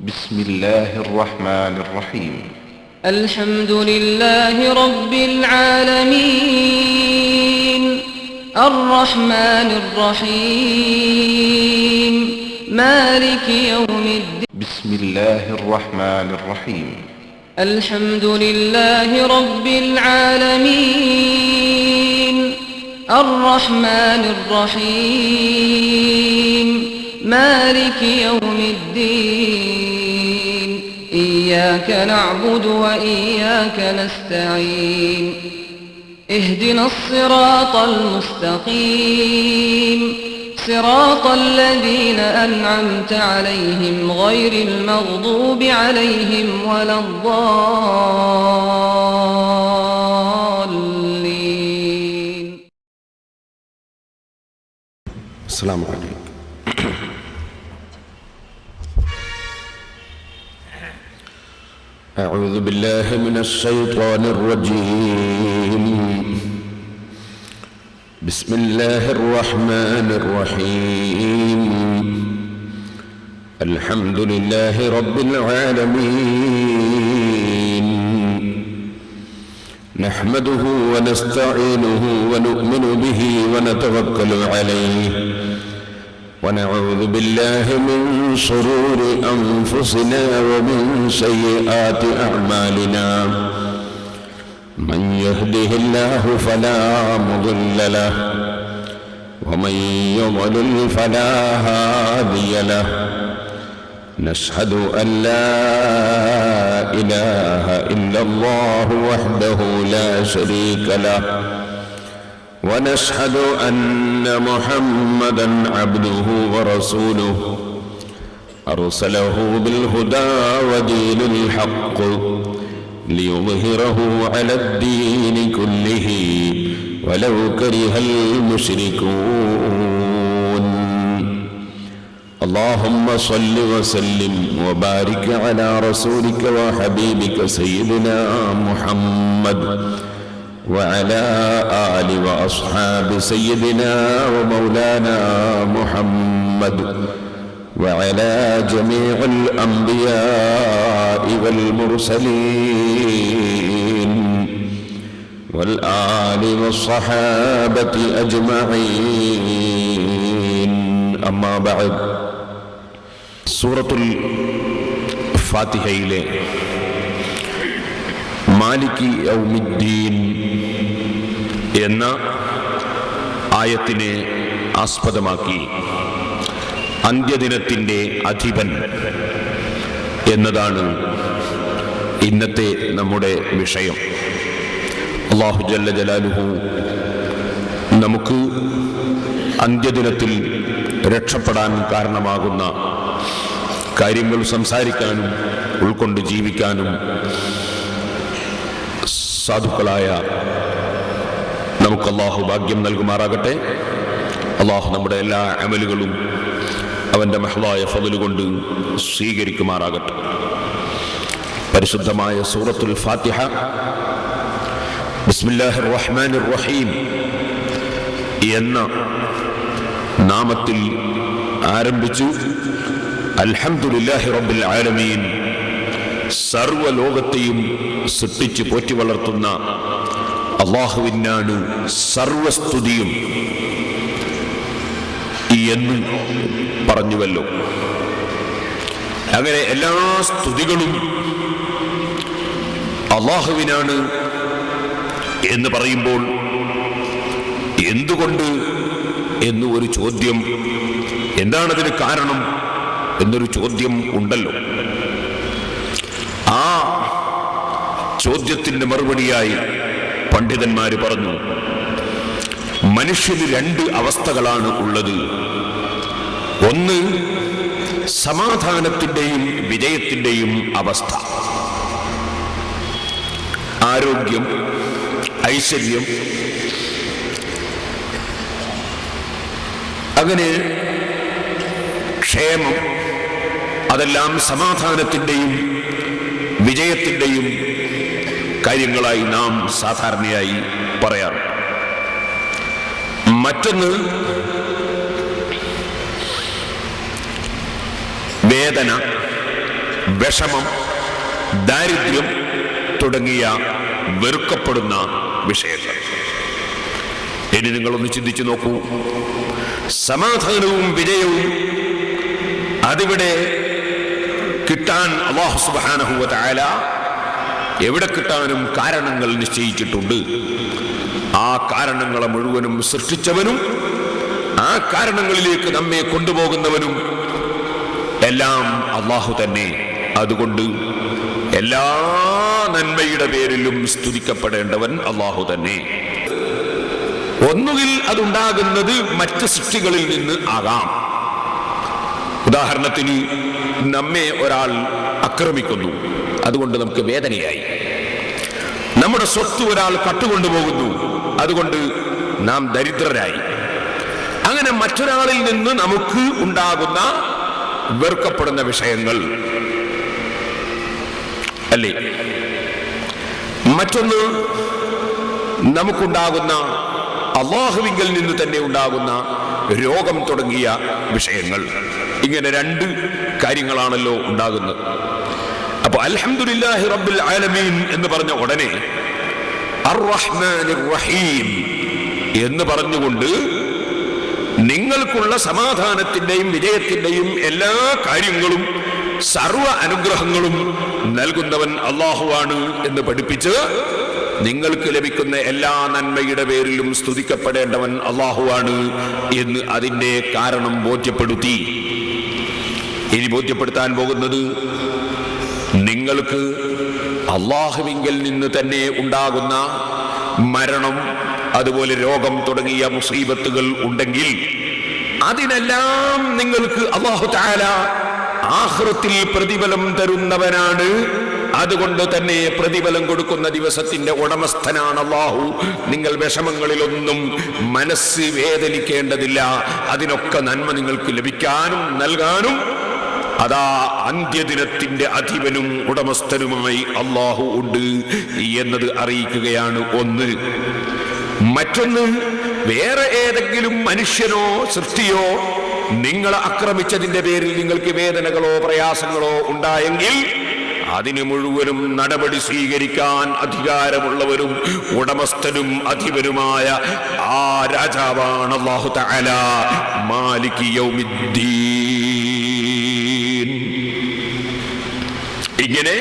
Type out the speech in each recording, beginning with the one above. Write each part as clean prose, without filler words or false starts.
بسم الله الرحمن الرحيم الحمد لله رب العالمين الرحمن الرحيم مالك يوم الدين بسم الله الرحمن الرحيم الحمد لله رب العالمين الرحمن الرحيم مالك يوم الدين إياك نعبد وإياك نستعين اهدنا الصراط المستقيم صراط الذين أنعمت عليهم غير المغضوب عليهم ولا الضالين. السلام عليكم. أعوذ بالله من الشيطان الرجيم. بسم الله الرحمن الرحيم. الحمد لله رب العالمين. نحمده ونستعينه ونؤمن به ونتوكل عليه ونعوذ بالله من شرور أنفسنا ومن سيئات أعمالنا. من يهده الله فلا مضل له ومن يضلل فلا هادي له. نشهد أن لا إله إلا الله وحده لا شريك له ونشهد أن محمدًا عبده ورسوله أرسله بالهدى ودين الحق ليظهره على الدين كله ولو كره المشركون. اللهم صل وسلم وبارك على رسولك وحبيبك سيدنا محمد وعلى آل وأصحاب سيدنا ومولانا محمد وعلى جميع الأنبياء والمرسلين والآل والصحابة أجمعين. أما بعد. سورة الفاتحة Maliki യൗമിദ്ദീൻ എന്ന ആയത്തിനെ ആസ്പദമാക്കി അന്ത്യദിനത്തിൻ്റെ അധിപൻ എന്നതാണ് ഇന്നത്തെ നമ്മുടെ വിഷയം. അല്ലാഹു ജല്ല ജലാലുഹു നമുക്ക് അന്ത്യദിനത്തിൽ രക്ഷപ്പെടാൻ കാരണമാകുന്ന കാര്യങ്ങൾ സംസാരിക്കാനും ഉൾക്കൊണ്ട് ജീവിക്കാനും സാധുക്കളായ നമുക്ക് അല്ലാഹു ഭാഗ്യം നൽകുമാറാകട്ടെ. അല്ലാഹു നമ്മുടെ എല്ലാ അമലുകളും അവൻ്റെ മഹ്ലായ ഫദ്ല് കൊണ്ട് സ്വീകരിക്കുമാറാകട്ടെ. പരിശുദ്ധമായ സൂറത്തുൽ ഫാത്തിഹ ബിസ്മില്ലാഹിർ റഹ്മാനിർ റഹീം എന്ന നാമത്തിൽ ആരംഭിച്ചു. അൽഹംദുലില്ലാഹി റബ്ബിൽ ആലമീൻ, സർവലോകത്തെയും സൃഷ്ടിച്ച് പോറ്റി വളർത്തുന്ന അല്ലാഹുവിനാണ് സർവസ്തുതിയും എന്ന് പറഞ്ഞുവല്ലോ. അങ്ങനെ എല്ലാ സ്തുതികളും അല്ലാഹുവിനാണ് എന്ന് പറയുമ്പോൾ എന്തുകൊണ്ട് എന്ന് ഒരു ചോദ്യം, എന്താണതിന് കാരണം എന്നൊരു ചോദ്യം ഉണ്ടല്ലോ. ആ ചോദ്യത്തിന്റെ മറുപടിയായി പണ്ഡിതന്മാര് പറഞ്ഞു, മനുഷ്യന് രണ്ട് അവസ്ഥകളാണ് ഉള്ളത്. ഒന്ന് സമാധാനത്തിന്റെയും വിജയത്തിന്റെയും അവസ്ഥ, ആരോഗ്യം, ഐശ്വര്യം, അങ്ങനെ ക്ഷേമം, അതെല്ലാം സമാധാനത്തിന്റെയും വിജയത്തിന്റെയും കാര്യങ്ങളായി നാം സാധാരണയായി പറയാറ്. മറ്റൊന്ന് വേദന, വിഷമം, ദാരിദ്ര്യം തുടങ്ങിയ വെറുക്കപ്പെടുന്ന വിഷയങ്ങൾ. ഇനി നിങ്ങളൊന്ന് ചിന്തിച്ചു നോക്കൂ. സമാധാനവും വിജയവും അതിവിടെ കിട്ടാൻ അല്ലാഹു സുബ്ഹാനഹു വ തആല എവിടെ കിട്ടാനും കാരണങ്ങൾ നിശ്ചയിച്ചിട്ടുണ്ട്. ആ കാരണങ്ങളെ മുഴുവനും സൃഷ്ടിച്ചവനും ആ കാരണങ്ങളിലേക്ക് നമ്മെ കൊണ്ടുപോകുന്നവനും എല്ലാം അല്ലാഹു തന്നെ. അതുകൊണ്ട് എല്ലാ നന്മയുടെ പേരിലും സ്തുതിക്കപ്പെടേണ്ടവൻ അല്ലാഹു തന്നെ. ഒന്നുകിൽ അതുണ്ടാകുന്നത് മറ്റ് സൃഷ്ടികളിൽ നിന്ന് ആകാം. ഉദാഹരണത്തിന്, നമ്മെ ഒരാൾ ആക്രമിക്കുന്നു, അതുകൊണ്ട് നമുക്ക് വേദനയായി. നമ്മുടെ സ്വത്ത് ഒരാൾ കട്ടുകൊണ്ടുപോകുന്നു, അതുകൊണ്ട് നാം ദരിദ്രരായി. അങ്ങനെ മറ്റൊരാളിൽ നിന്ന് നമുക്ക് ഉണ്ടാകുന്ന വെറുക്കപ്പെടുന്ന വിഷയങ്ങൾ അല്ലേ. മറ്റൊന്ന്, നമുക്കുണ്ടാകുന്ന അല്ലാഹുവിങ്കൽ നിന്ന് തന്നെ ഉണ്ടാകുന്ന രോഗം തുടങ്ങിയ വിഷയങ്ങൾ. ഇങ്ങനെ രണ്ട് കാര്യങ്ങളാണല്ലോ ഉണ്ടാകുന്നത്. അപ്പൊ അൽഹംദുലില്ലാഹി റബ്ബിൽ ആലമീൻ എന്ന് പറഞ്ഞ ഉടനെ അർ-റഹ്മാനിർ റഹീം എന്ന് പറഞ്ഞുകൊണ്ട് നിങ്ങൾക്കുള്ള സമാധാനത്തിന്റെയും വിജയത്തിന്റെയും എല്ലാ കാര്യങ്ങളും സർവ അനുഗ്രഹങ്ങളും നൽകുന്നവൻ അല്ലാഹുവാണ് എന്ന് പഠിപ്പിച്ച് നിങ്ങൾക്ക് ലഭിക്കുന്ന എല്ലാ നന്മയുടെ പേരിലും സ്തുതിക്കപ്പെടേണ്ടവൻ അല്ലാഹുവാണ് എന്ന് അതിന്റെ കാരണം ബോധ്യപ്പെടുത്തി. ഇനി ബോധ്യപ്പെടുത്താൻ പോകുന്നത്, നിങ്ങൾക്ക് അല്ലാഹുവിങ്കൽ നിന്ന് തന്നെ ഉണ്ടാകുന്ന മരണം, അതുപോലെ രോഗം തുടങ്ങിയ മുസീബത്തുകൾ ഉണ്ടെങ്കിൽ അതിനെല്ലാം നിങ്ങൾക്ക് അല്ലാഹു തആല ആഖിറത്തിൽ പ്രതിഫലം തരുന്നവനാണ്. അതുകൊണ്ട് തന്നെ പ്രതിഫലം കൊടുക്കുന്ന ദിവസത്തിന്റെ ഉടമസ്ഥനാണ് അല്ലാഹു. നിങ്ങൾ വിഷമങ്ങളിലൊന്നും മനസ്സ് വേദനിക്കേണ്ടതില്ല. അതിനൊക്കെ നന്മ നിങ്ങൾക്ക് ലഭിക്കാനും നൽകാനും അതാ അന്ത്യദിനത്തിന്റെ അധിപനും ഉടമസ്ഥനുമായി അല്ലാഹു ഉണ്ട് എന്നത് അറിയിക്കുകയാണ് ഒന്ന്. മറ്റൊന്ന്, വേറെ ഏതെങ്കിലും മനുഷ്യനോ സൃഷ്ടിയോ നിങ്ങളെ ആക്രമിച്ചതിന്റെ പേരിൽ നിങ്ങൾക്ക് വേദനകളോ പ്രയാസങ്ങളോ ഉണ്ടായെങ്കിൽ അതിന് മുഴുവനും നടപടി സ്വീകരിക്കാൻ അധികാരമുള്ളവരും ഉടമസ്ഥനും അധിപനുമായ ആ രാജാവാണ് അല്ലാഹു തആല, മാലികി യൗമിദ്ദീൻ. ഇങ്ങനെ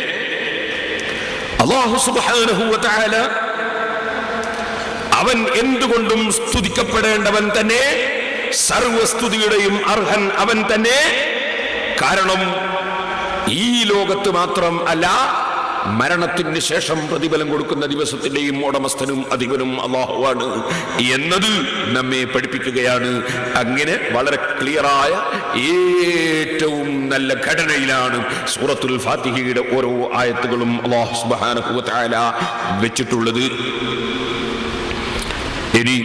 അല്ലാഹു സുബ്ഹാനഹു വ തആല അവൻ എന്തുകൊണ്ടും സ്തുതിക്കപ്പെടേണ്ടവൻ തന്നെ, സർവസ്തുതിയുടെയും അർഹൻ അവൻ തന്നെ. കാരണം ഈ ലോകത്ത് മാത്രം അല്ല, മരണത്തിന് ശേഷം പ്രതിഫലം കൊടുക്കുന്ന ദിവസത്തിന്റെയും ഉടമസ്ഥനും അധിപനും അല്ലാഹുവാണ് എന്നത് നമ്മെ പഠിപ്പിക്കുകയാണ്. അങ്ങനെ വളരെ ക്ലിയറായ ഏറ്റവും നല്ല ഘടനയിലാണ് സൂറത്തുൽ ഫാത്തിഹയുടെ ഓരോ ആയത്തുകളും അല്ലാഹു സുബ്ഹാനഹു വ തആല വെച്ചിട്ടുള്ളത്. ഇനി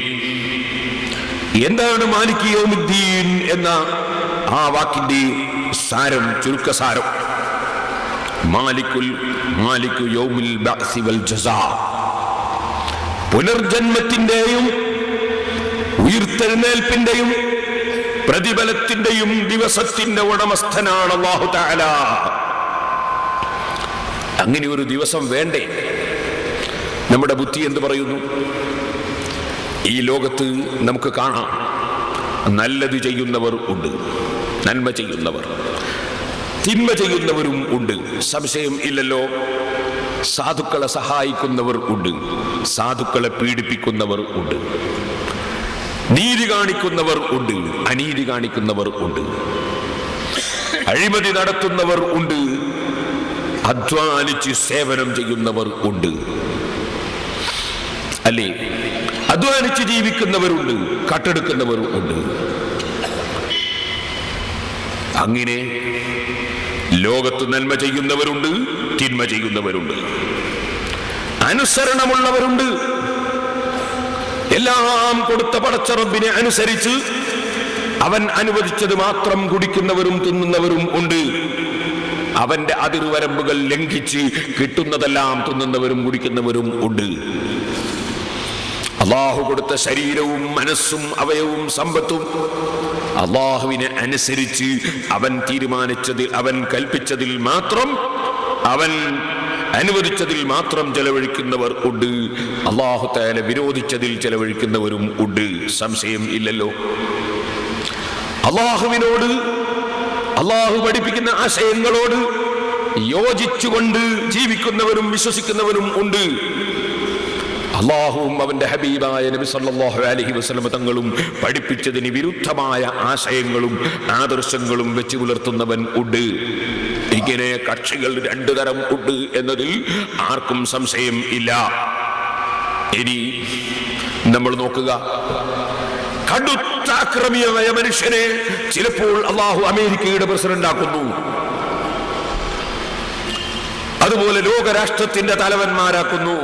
എന്താണ് മാലികി യൗമിദ്ദീൻ എന്ന ആ വാക്കിന്റെ സാരം, ചുരുക്കസാരം? മാലികു യൗമിൽ ബഅ്സി വൽ ജസാ, പുനർജന്മത്തിന്റെയും ഉയിർത്തെഴുന്നേൽപ്പിന്റെയും പ്രതിഫലത്തിന്റെയും ദിവസത്തിന്റെ ഉടമസ്ഥനാണ് അല്ലാഹു തആല. അങ്ങനെ ഒരു ദിവസം വേണ്ടേ? നമ്മുടെ ബുദ്ധി എന്ത് പറയുന്നു? ഈ ലോകത്ത് നമുക്ക് കാണാം, നല്ലത് ചെയ്യുന്നവർ ഉണ്ട്, നന്മ ചെയ്യുന്നവർ, തിന്മ ചെയ്യുന്നവരും ഉണ്ട്, സംശയം ഇല്ലല്ലോ. സാധുക്കളെ സഹായിക്കുന്നവർ ഉണ്ട്, സാധുക്കളെ പീഡിപ്പിക്കുന്നവർ ഉണ്ട്, നീതി കാണിക്കുന്നവർ ഉണ്ട്, അനീതി കാണിക്കുന്നവർ ഉണ്ട്, അഴിമതി നടത്തുന്നവർ ഉണ്ട്, അധ്വാനിച്ച് സേവനം ചെയ്യുന്നവർ ഉണ്ട്, അല്ലേ? അധ്വാനിച്ച് ജീവിക്കുന്നവരുണ്ട്, കട്ടെടുക്കുന്നവരും ഉണ്ട്. അങ്ങനെ ലോകത്ത് നന്മ ചെയ്യുന്നവരുണ്ട്, തിന്മ ചെയ്യുന്നവരുണ്ട്, അനുസരണമുള്ളവരുണ്ട്, എല്ലാം കൊടുത്ത പടച്ച റബ്ബിനെ അനുസരിച്ച് അവൻ അനുവദിച്ചത് മാത്രം കുടിക്കുന്നവരും തിന്നുന്നവരും ഉണ്ട്. അവന്റെ അതിർവരമ്പുകൾ ലംഘിച്ച് കിട്ടുന്നതെല്ലാം തിന്നുന്നവരും കുടിക്കുന്നവരും ഉണ്ട്. അല്ലാഹു കൊടുത്ത ശരീരവും മനസ്സും അവയവും സമ്പത്തും അള്ളാഹുവിനെ അനുസരിച്ച് അവൻ തീരുമാനിച്ചതിൽ, അവൻ കൽപ്പിച്ചതിൽ മാത്രം, അവൻ അനുവദിച്ചതിൽ മാത്രം ചെലവഴിക്കുന്നവർ ഉണ്ട്. അല്ലാഹു തആല വിരോധിച്ചതിൽ ചെലവഴിക്കുന്നവരും ഉണ്ട്. സംശയം ഇല്ലല്ലോ. അള്ളാഹുവിനോട്, അള്ളാഹു പഠിപ്പിക്കുന്ന ആശയങ്ങളോട് യോജിച്ചുകൊണ്ട് ജീവിക്കുന്നവരും വിശ്വസിക്കുന്നവരും ഉണ്ട്. അള്ളാഹുവും അവന്റെ ഹബീബായ നബി സല്ലല്ലാഹു അലൈഹി വസല്ലം തങ്ങളും പഠിപ്പിച്ചതിന് വിരുദ്ധമായ ആശയങ്ങളും ആദർശങ്ങളും വെച്ച് പുലർത്തുന്നവൻ ഉണ്ട്. ഇങ്ങനെ കക്ഷികൾ രണ്ടു തരം ഉണ്ട് എന്നതിൽ ആർക്കും സംശയം ഇല്ല. ഇനി നമ്മൾ നോക്കുക, കടുത്ത അക്രമിയായ മനുഷ്യനെ ചിലപ്പോൾ അള്ളാഹു അമേരിക്കയുടെ പ്രസിഡന്റ് ആക്കുന്നു, അതുപോലെ ലോകരാഷ്ട്രത്തിന്റെ തലവന്മാരാക്കുന്നു.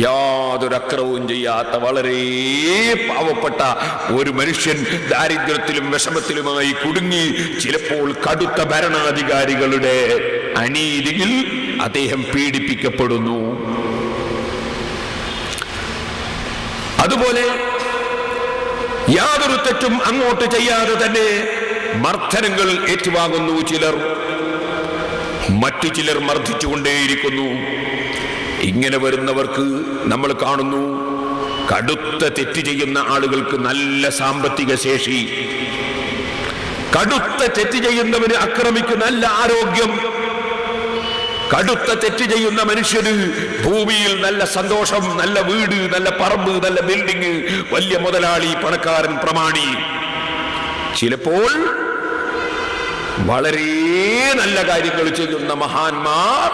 യാതൊരു അക്രമവും ചെയ്യാത്ത വളരെ പാവപ്പെട്ട ഒരു മനുഷ്യൻ ദാരിദ്ര്യത്തിലും വിഷമത്തിലുമായി കുടുങ്ങി ചിലപ്പോൾ കടുത്ത ഭരണാധികാരികളുടെ അനീതിയിൽ അദ്ദേഹം പീഡിപ്പിക്കപ്പെടുന്നു. അതുപോലെ യാതൊരു തെറ്റും അങ്ങോട്ട് ചെയ്യാതെ തന്നെ മർദ്ദനങ്ങൾ ഏറ്റുവാങ്ങുന്നു ചിലർ, മറ്റു ചിലർ മർദ്ദിച്ചുകൊണ്ടേയിരിക്കുന്നു. ഇങ്ങനെ വരുന്നവർക്ക് നമ്മൾ കാണുന്നു, കടുത്ത തെറ്റ് ചെയ്യുന്ന ആളുകൾക്ക് നല്ല സാമ്പത്തിക ശേഷി, കടുത്ത തെറ്റ് ചെയ്യുന്നവന് അക്രമിക്കുന്ന നല്ല ആരോഗ്യം, കടുത്ത തെറ്റ് ചെയ്യുന്ന മനുഷ്യന് ഭൂമിയിൽ നല്ല സന്തോഷം, നല്ല വീട്, നല്ല പറമ്പ്, നല്ല ബിൽഡിംഗ്, വലിയ മുതലാളി, പണക്കാരൻ, പ്രമാണി. ചിലപ്പോൾ വളരെ നല്ല കാര്യങ്ങൾ ചെയ്യുന്ന മഹാന്മാർ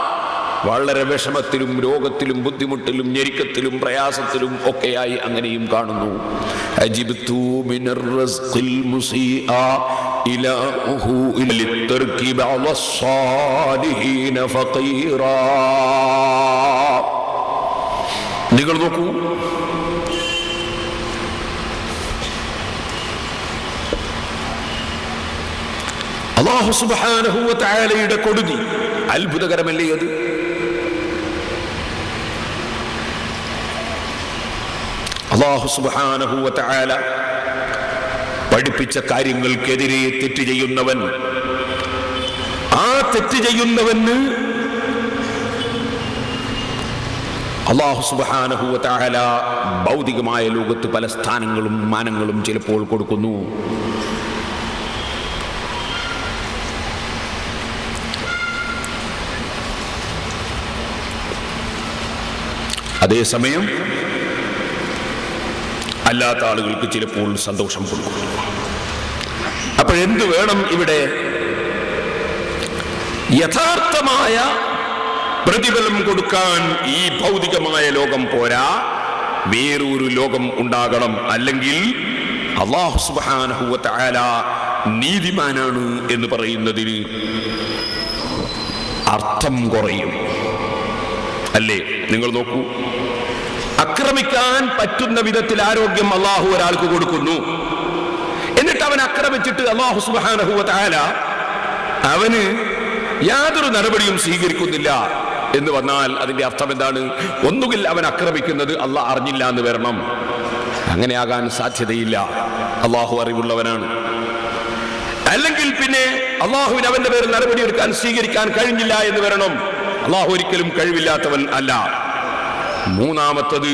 വളരെ വിഷമത്തിലും രോഗത്തിലും ബുദ്ധിമുട്ടിലും ഞെരുക്കത്തിലും പ്രയാസത്തിലും ഒക്കെയായി അങ്ങനെയും കാണുന്നു. അജിബ്തു മിനർ റസ്ഖിൽ മുസീഅ ഇലാഹു ലിത്തർകി ബഅസ്സാലിഹീന ഫഖീറാ. നിങ്ങൾ നോക്കൂ, അല്ലാഹു സുബ്ഹാനഹു വ തആലയുടെ കൊടുതി അത്ഭുതകരമല്ലേ അത്? അല്ലാഹു സുബ്ഹാനഹു വ തആല പഠിപ്പിച്ച കാര്യങ്ങൾക്കെതിരെ തെറ്റ് ചെയ്യുന്നവൻ, ആ തെറ്റ് ചെയ്യുന്നവന് അല്ലാഹു സുബ്ഹാനഹു വ തആല ഭൗതികമായ ലോകത്ത് പല സ്ഥാനങ്ങളും മാനങ്ങളും ചിലപ്പോൾ കൊടുക്കുന്നു. അതേസമയം അല്ലാത്ത ആളുകൾക്ക് ചിലപ്പോൾ സന്തോഷം കൊടുക്കും. അപ്പോഴെന്ത് വേണം ഇവിടെ? യഥാർത്ഥമായ പ്രതിഫലം കൊടുക്കാൻ ഈ ഭൗതികമായ ലോകം പോരാ, വേറൊരു ലോകം ഉണ്ടാകണം. അല്ലെങ്കിൽ അല്ലാഹു സുബ്ഹാനഹു വ തആല നീതിമാനാണ് എന്ന് പറയുന്നതിന് അർത്ഥം കുറയും. അല്ലേ? നിങ്ങൾ നോക്കൂ, ആക്രമിക്കാൻ പറ്റുന്ന വിധത്തിൽ ആരോഗ്യം അള്ളാഹു ഒരാൾക്ക് കൊടുക്കുന്നു, എന്നിട്ട് അവൻ ആക്രമിച്ചിട്ട് അല്ലാഹു സുബ്ഹാനഹു വ തആല അവന് യാതൊരു നടപടിയും സ്വീകരിക്കുന്നില്ല എന്ന് വന്നാൽ അതിന്റെ അർത്ഥം എന്താണ്? ഒന്നുകിൽ അവൻ ആക്രമിക്കുന്നത് അള്ളാഹ് അറിഞ്ഞില്ല എന്ന് വരണം. അങ്ങനെയാകാൻ സാധ്യതയില്ല, അള്ളാഹു അറിവുള്ളവനാണ്. അല്ലെങ്കിൽ പിന്നെ അള്ളാഹുവിന് അവന്റെ പേരിൽ നടപടിയെടുക്കാൻ സ്വീകരിക്കാൻ കഴിഞ്ഞില്ല എന്ന് വരണം. അള്ളാഹു ഒരിക്കലും കഴിവില്ലാത്തവൻ അല്ല. മൂന്നാമത്തത്,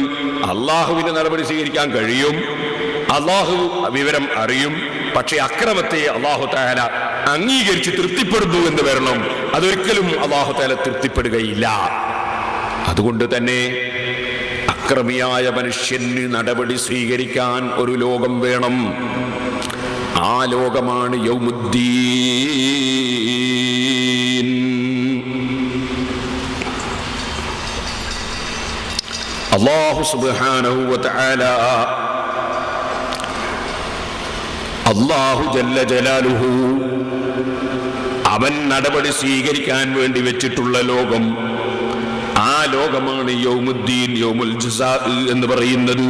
അള്ളാഹുവിന്റെ നടപടി സ്വീകരിക്കാൻ കഴിയും, അള്ളാഹു വിവരം അറിയും, പക്ഷേ അക്രമത്തെ അള്ളാഹു തആല അംഗീകരിച്ച് തൃപ്തിപ്പെടുന്നു എന്ന് വരണം. അതൊരിക്കലും അള്ളാഹു തആല തൃപ്തിപ്പെടുകയില്ല. അതുകൊണ്ട് തന്നെ അക്രമിയായ മനുഷ്യന് നടപടി സ്വീകരിക്കാൻ ഒരു ലോകം വേണം. ആ ലോകമാണ് യൗമുദ്ദീൻ. അല്ലാഹു സുബ്ഹാനഹു വ തആല, അല്ലാഹു ജല്ല ജലാലുഹു, അവൻ നടപടി സ്വീകരിക്കാൻ വേണ്ടി വെച്ചിട്ടുള്ള ലോകം, ആ ലോകമാണ് യൗമുദ്ദീൻ, യൗമുൽ ജസാ എന്ന് പറയുന്നത്.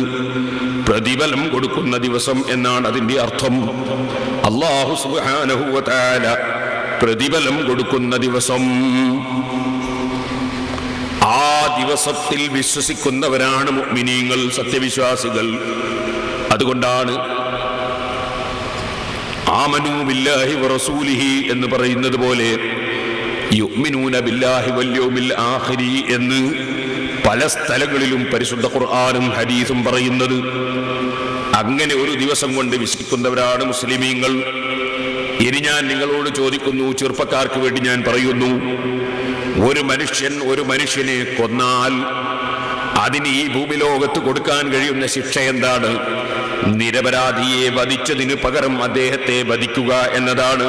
പ്രതിഫലം കൊടുക്കുന്ന ദിവസം എന്നാണ് അതിന്റെ അർത്ഥം. അല്ലാഹു സുബ്ഹാനഹു വ തആല പ്രതിഫലം കൊടുക്കുന്ന ദിവസം. ആ ദിവസത്തിൽ വിശ്വസിക്കുന്നവരാണ് മുഅ്മിനീങ്ങൾ, സത്യവിശ്വാസികൾ. അതുകൊണ്ടാണ് ആമനൂ ബില്ലാഹി വറസൂലിഹി എന്ന് പറയുന്നത് പോലെ യുഅ്മിനൂന ബില്ലാഹി വൽ യൗമിൽ ആഖിരി എന്ന് പല സ്ഥലങ്ങളിലും പരിശുദ്ധ ഖുർആനും ഹദീസും പറയുന്നത്. അങ്ങനെ ഒരു ദിവസം കൊണ്ട് വിശ്വസിക്കുന്നവരാണ് മുസ്ലിമീങ്ങൾ. ഇനി ഞാൻ നിങ്ങളോട് ചോദിക്കുന്നു, ചെറുപ്പക്കാർക്ക് വേണ്ടി ഞാൻ പറയുന്നു, ഒരു മനുഷ്യനെ കൊന്നാൽ അതിന് ഈ ഭൂമിലോകത്ത് കൊടുക്കാൻ കഴിയുന്ന ശിക്ഷ എന്താണ്? നിരപരാധിയെ വധിച്ചതിന് പകരം അദ്ദേഹത്തെ വധിക്കുക എന്നതാണ്.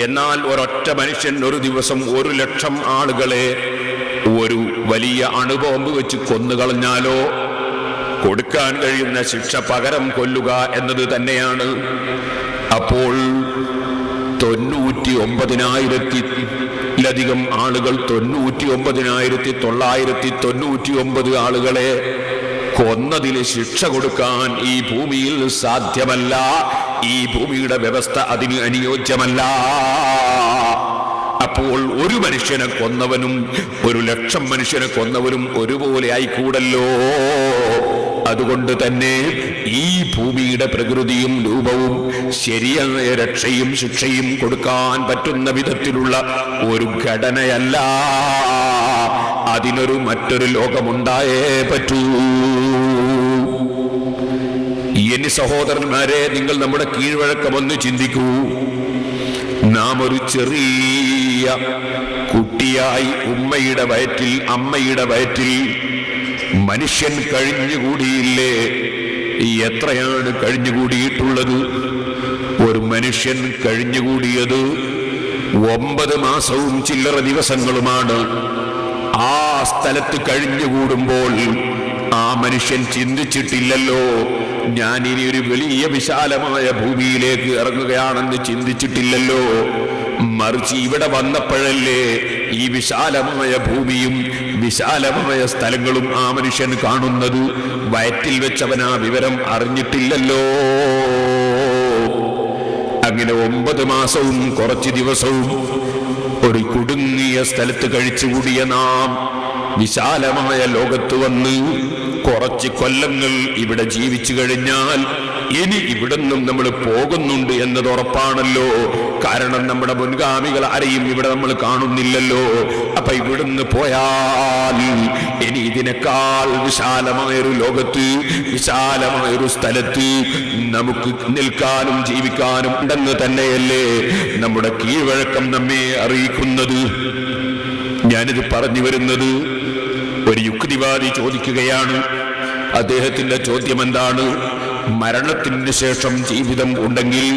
എന്നാൽ ഒരൊറ്റ മനുഷ്യൻ ഒരു ദിവസം 1,00,000 ആളുകളെ ഒരു വലിയ അണുബോംബ് വെച്ച് കൊന്നുകളഞ്ഞാലോ കൊടുക്കാൻ കഴിയുന്ന ശിക്ഷ പകരം കൊല്ലുക എന്നത് തന്നെയാണ്. അപ്പോൾ 99,000-ലധികം ആളുകൾ, 99,999 ആളുകളെ കൊന്നതിന് ശിക്ഷ കൊടുക്കാൻ ഈ ഭൂമിയിൽ സാധ്യമല്ല. ഈ ഭൂമിയുടെ വ്യവസ്ഥ അതിന് അനുയോജ്യമല്ല. അപ്പോൾ ഒരു മനുഷ്യനെ കൊന്നവനും 1,00,000 മനുഷ്യനെ കൊന്നവനും ഒരുപോലെ ആയിക്കൂടല്ലോ. അതുകൊണ്ട് തന്നെ ഈ ഭൂമിയുടെ പ്രകൃതിയും രൂപവും ശരിയായ രക്ഷയും ശിക്ഷയും കൊടുക്കാൻ പറ്റുന്ന വിധത്തിലുള്ള ഒരു ഘടനയല്ല. അതിനൊരു മറ്റൊരു ലോകമുണ്ടായേ പറ്റൂ. ഇനി സഹോദരന്മാരെ, നിങ്ങൾ നമ്മുടെ കീഴ്വഴക്കമൊന്ന് ചിന്തിക്കൂ. നാം ഒരു ചെറിയ കുട്ടിയായി അമ്മയുടെ വയറ്റിൽ മനുഷ്യൻ കഴിഞ്ഞുകൂടിയില്ലേ? എത്രയാണ് കഴിഞ്ഞുകൂടിയിട്ടുള്ളത്? ഒരു മനുഷ്യൻ കഴിഞ്ഞുകൂടിയത് 9 മാസവും ചില്ലറ ദിവസങ്ങളുമാണ്. ആ സ്ഥലത്ത് കഴിഞ്ഞുകൂടുമ്പോൾ ആ മനുഷ്യൻ ചിന്തിച്ചിട്ടില്ലല്ലോ, ഞാൻ ഇനി ഒരു വലിയ വിശാലമായ ഭൂമിയിലേക്ക് ഇറങ്ങുകയാണെന്ന് ചിന്തിച്ചിട്ടില്ലല്ലോ. മറിച്ച് ഇവിടെ വന്നപ്പോഴല്ലേ ഈ വിശാലമായ ഭൂമിയും വിശാലമായ സ്ഥലങ്ങളും ആ മനുഷ്യൻ കാണുന്നത്. വയറ്റിൽ വെച്ചവൻ ആ വിവരം അറിഞ്ഞിട്ടില്ലല്ലോ. അങ്ങനെ 9 മാസവും കുറച്ച് ദിവസവും ഒരു കുടുങ്ങിയ സ്ഥലത്ത് കഴിച്ചുകൂടിയ നാം വിശാലമായ ലോകത്ത് വന്ന് കുറച്ച് കൊല്ലങ്ങൾ ഇവിടെ ജീവിച്ചു കഴിഞ്ഞാൽ ഇനി ഇവിടുന്നും നമ്മൾ പോകുന്നുണ്ട് എന്നത് ഉറപ്പാണല്ലോ. കാരണം നമ്മുടെ മുൻഗാമികൾ ആരെയും ഇവിടെ നമ്മൾ കാണുന്നില്ലല്ലോ. അപ്പൊ ഇവിടുന്ന് പോയാൽ ഇനി ഇതിനേക്കാൾ വിശാലമായൊരു ലോകത്ത്, വിശാലമായൊരു സ്ഥലത്ത് നമുക്ക് നിൽക്കാനും ജീവിക്കാനും ഉണ്ടെന്ന് തന്നെയല്ലേ നമ്മുടെ കീഴ്വഴക്കം നമ്മെ അറിയിക്കുന്നത്. ഞാനിത് പറഞ്ഞു വരുന്നത്, ഒരു യുക്തിവാദി ചോദിക്കുകയാണ്. അദ്ദേഹത്തിന്റെ ചോദ്യം എന്താണ്? മരണത്തിന് ശേഷം ജീവിതം ഉണ്ടെങ്കിൽ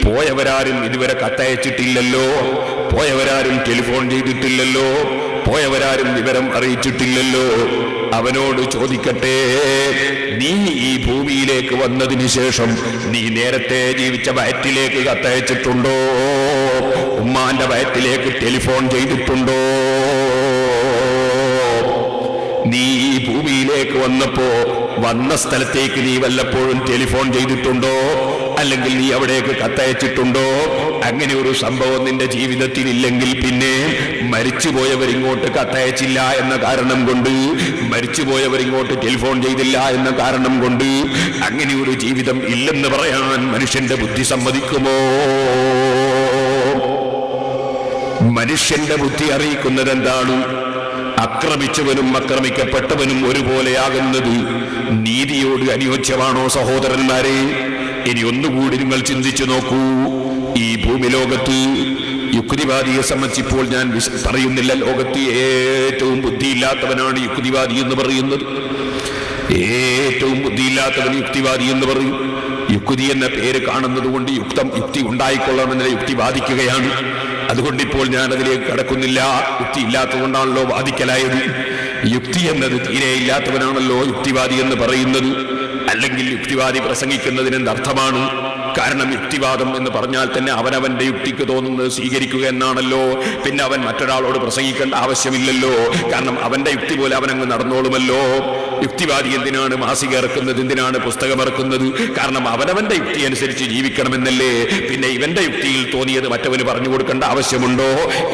പോയവരാരും ഇതുവരെ കത്തയച്ചിട്ടില്ലല്ലോ, പോയവരാരും ടെലിഫോൺ ചെയ്തിട്ടില്ലല്ലോ, പോയവരാരും വിവരം അറിയിച്ചിട്ടില്ലല്ലോ. അവനോട് ചോദിക്കട്ടെ, നീ ഈ ഭൂമിയിലേക്ക് വന്നതിന് ശേഷം നീ നേരത്തെ ജീവിച്ച വയറ്റിലേക്ക് കത്തയച്ചിട്ടുണ്ടോ? ഉമ്മാന്റെ വയറ്റിലേക്ക് ടെലിഫോൺ ചെയ്തിട്ടുണ്ടോ? നീ ഈ ഭൂമിയിലേക്ക് വന്നപ്പോ വന്ന സ്ഥലത്തേക്ക് നീ വല്ലപ്പോഴും ടെലിഫോൺ ചെയ്തിട്ടുണ്ടോ? അല്ലെങ്കിൽ നീ അവിടേക്ക് കത്തയച്ചിട്ടുണ്ടോ? അങ്ങനെ ഒരു സംഭവം നിന്റെ ജീവിതത്തിൽ ഇല്ലെങ്കിൽ പിന്നെ മരിച്ചുപോയവരിങ്ങോട്ട് കത്തയച്ചില്ല എന്ന കാരണം കൊണ്ട്, മരിച്ചുപോയവരിങ്ങോട്ട് ടെലിഫോൺ ചെയ്തില്ല എന്ന കാരണം കൊണ്ട് അങ്ങനെ ഒരു ജീവിതം ഇല്ലെന്ന് പറയാൻ മനുഷ്യന്റെ ബുദ്ധി സമ്മതിക്കുമോ? മനുഷ്യന്റെ ബുദ്ധി അറിയിക്കുന്നത് എന്താണ്? അക്രമിച്ചവനും അക്രമിക്കപ്പെട്ടവനും ഒരുപോലെയാകുന്നത് നീതിയോട് അനുയോജ്യമാണോ സഹോദരന്മാരെ? ഇനി ഒന്നുകൂടി നിങ്ങൾ ചിന്തിച്ചു നോക്കൂ. ഈ ഭൂമി ലോകത്ത് യുക്തിവാദിയെ സംബന്ധിച്ചിപ്പോൾ ഞാൻ പറയുന്നില്ല. ലോകത്ത് ഏറ്റവും ബുദ്ധിയില്ലാത്തവനാണ് യുക്തിവാദി എന്ന് പറയുന്നത്. ഏറ്റവും ബുദ്ധിയില്ലാത്തവൻ യുക്തിവാദി എന്ന് പറയും. യുക്തി എന്ന പേര് കാണുന്നത് കൊണ്ട് യുക്തി ഉണ്ടായിക്കൊള്ളണമെന്ന യുക്തി വാദിക്കുകയാണ്. അതുകൊണ്ടിപ്പോൾ ഞാൻ അതിലേക്ക് കടക്കുന്നില്ല. യുക്തി ഇല്ലാത്തതുകൊണ്ടാണല്ലോ വാദിക്കലായത്. യുക്തി എന്നത് തീരെ ഇല്ലാത്തവനാണല്ലോ യുക്തിവാദി എന്ന് പറയുന്നത്. അല്ലെങ്കിൽ യുക്തിവാദി പ്രസംഗിക്കുന്നതിന് എന്തർത്ഥമാണ്? കാരണം യുക്തിവാദം എന്ന് പറഞ്ഞാൽ തന്നെ അവനവന്റെ യുക്തിക്ക് തോന്നുന്നത് സ്വീകരിക്കുക എന്നാണല്ലോ. പിന്നെ അവൻ മറ്റൊരാളോട് പ്രസംഗിക്കേണ്ട ആവശ്യമില്ലല്ലോ. കാരണം അവന്റെ യുക്തി പോലെ അവനങ്ങ് നടന്നോളുമല്ലോ. യുക്തിവാദി എന്തിനാണ് മാസിക ഇറക്കുന്നത്, എന്തിനാണ് പുസ്തകം ഇറക്കുന്നത്? കാരണം അവനവന്റെ യുക്തി അനുസരിച്ച് ജീവിക്കണമെന്നല്ലേ. പിന്നെ ഇവന്റെ യുക്തിയിൽ തോന്നിയത് മറ്റവന് പറഞ്ഞു കൊടുക്കേണ്ട ആവശ്യമുണ്ടോ?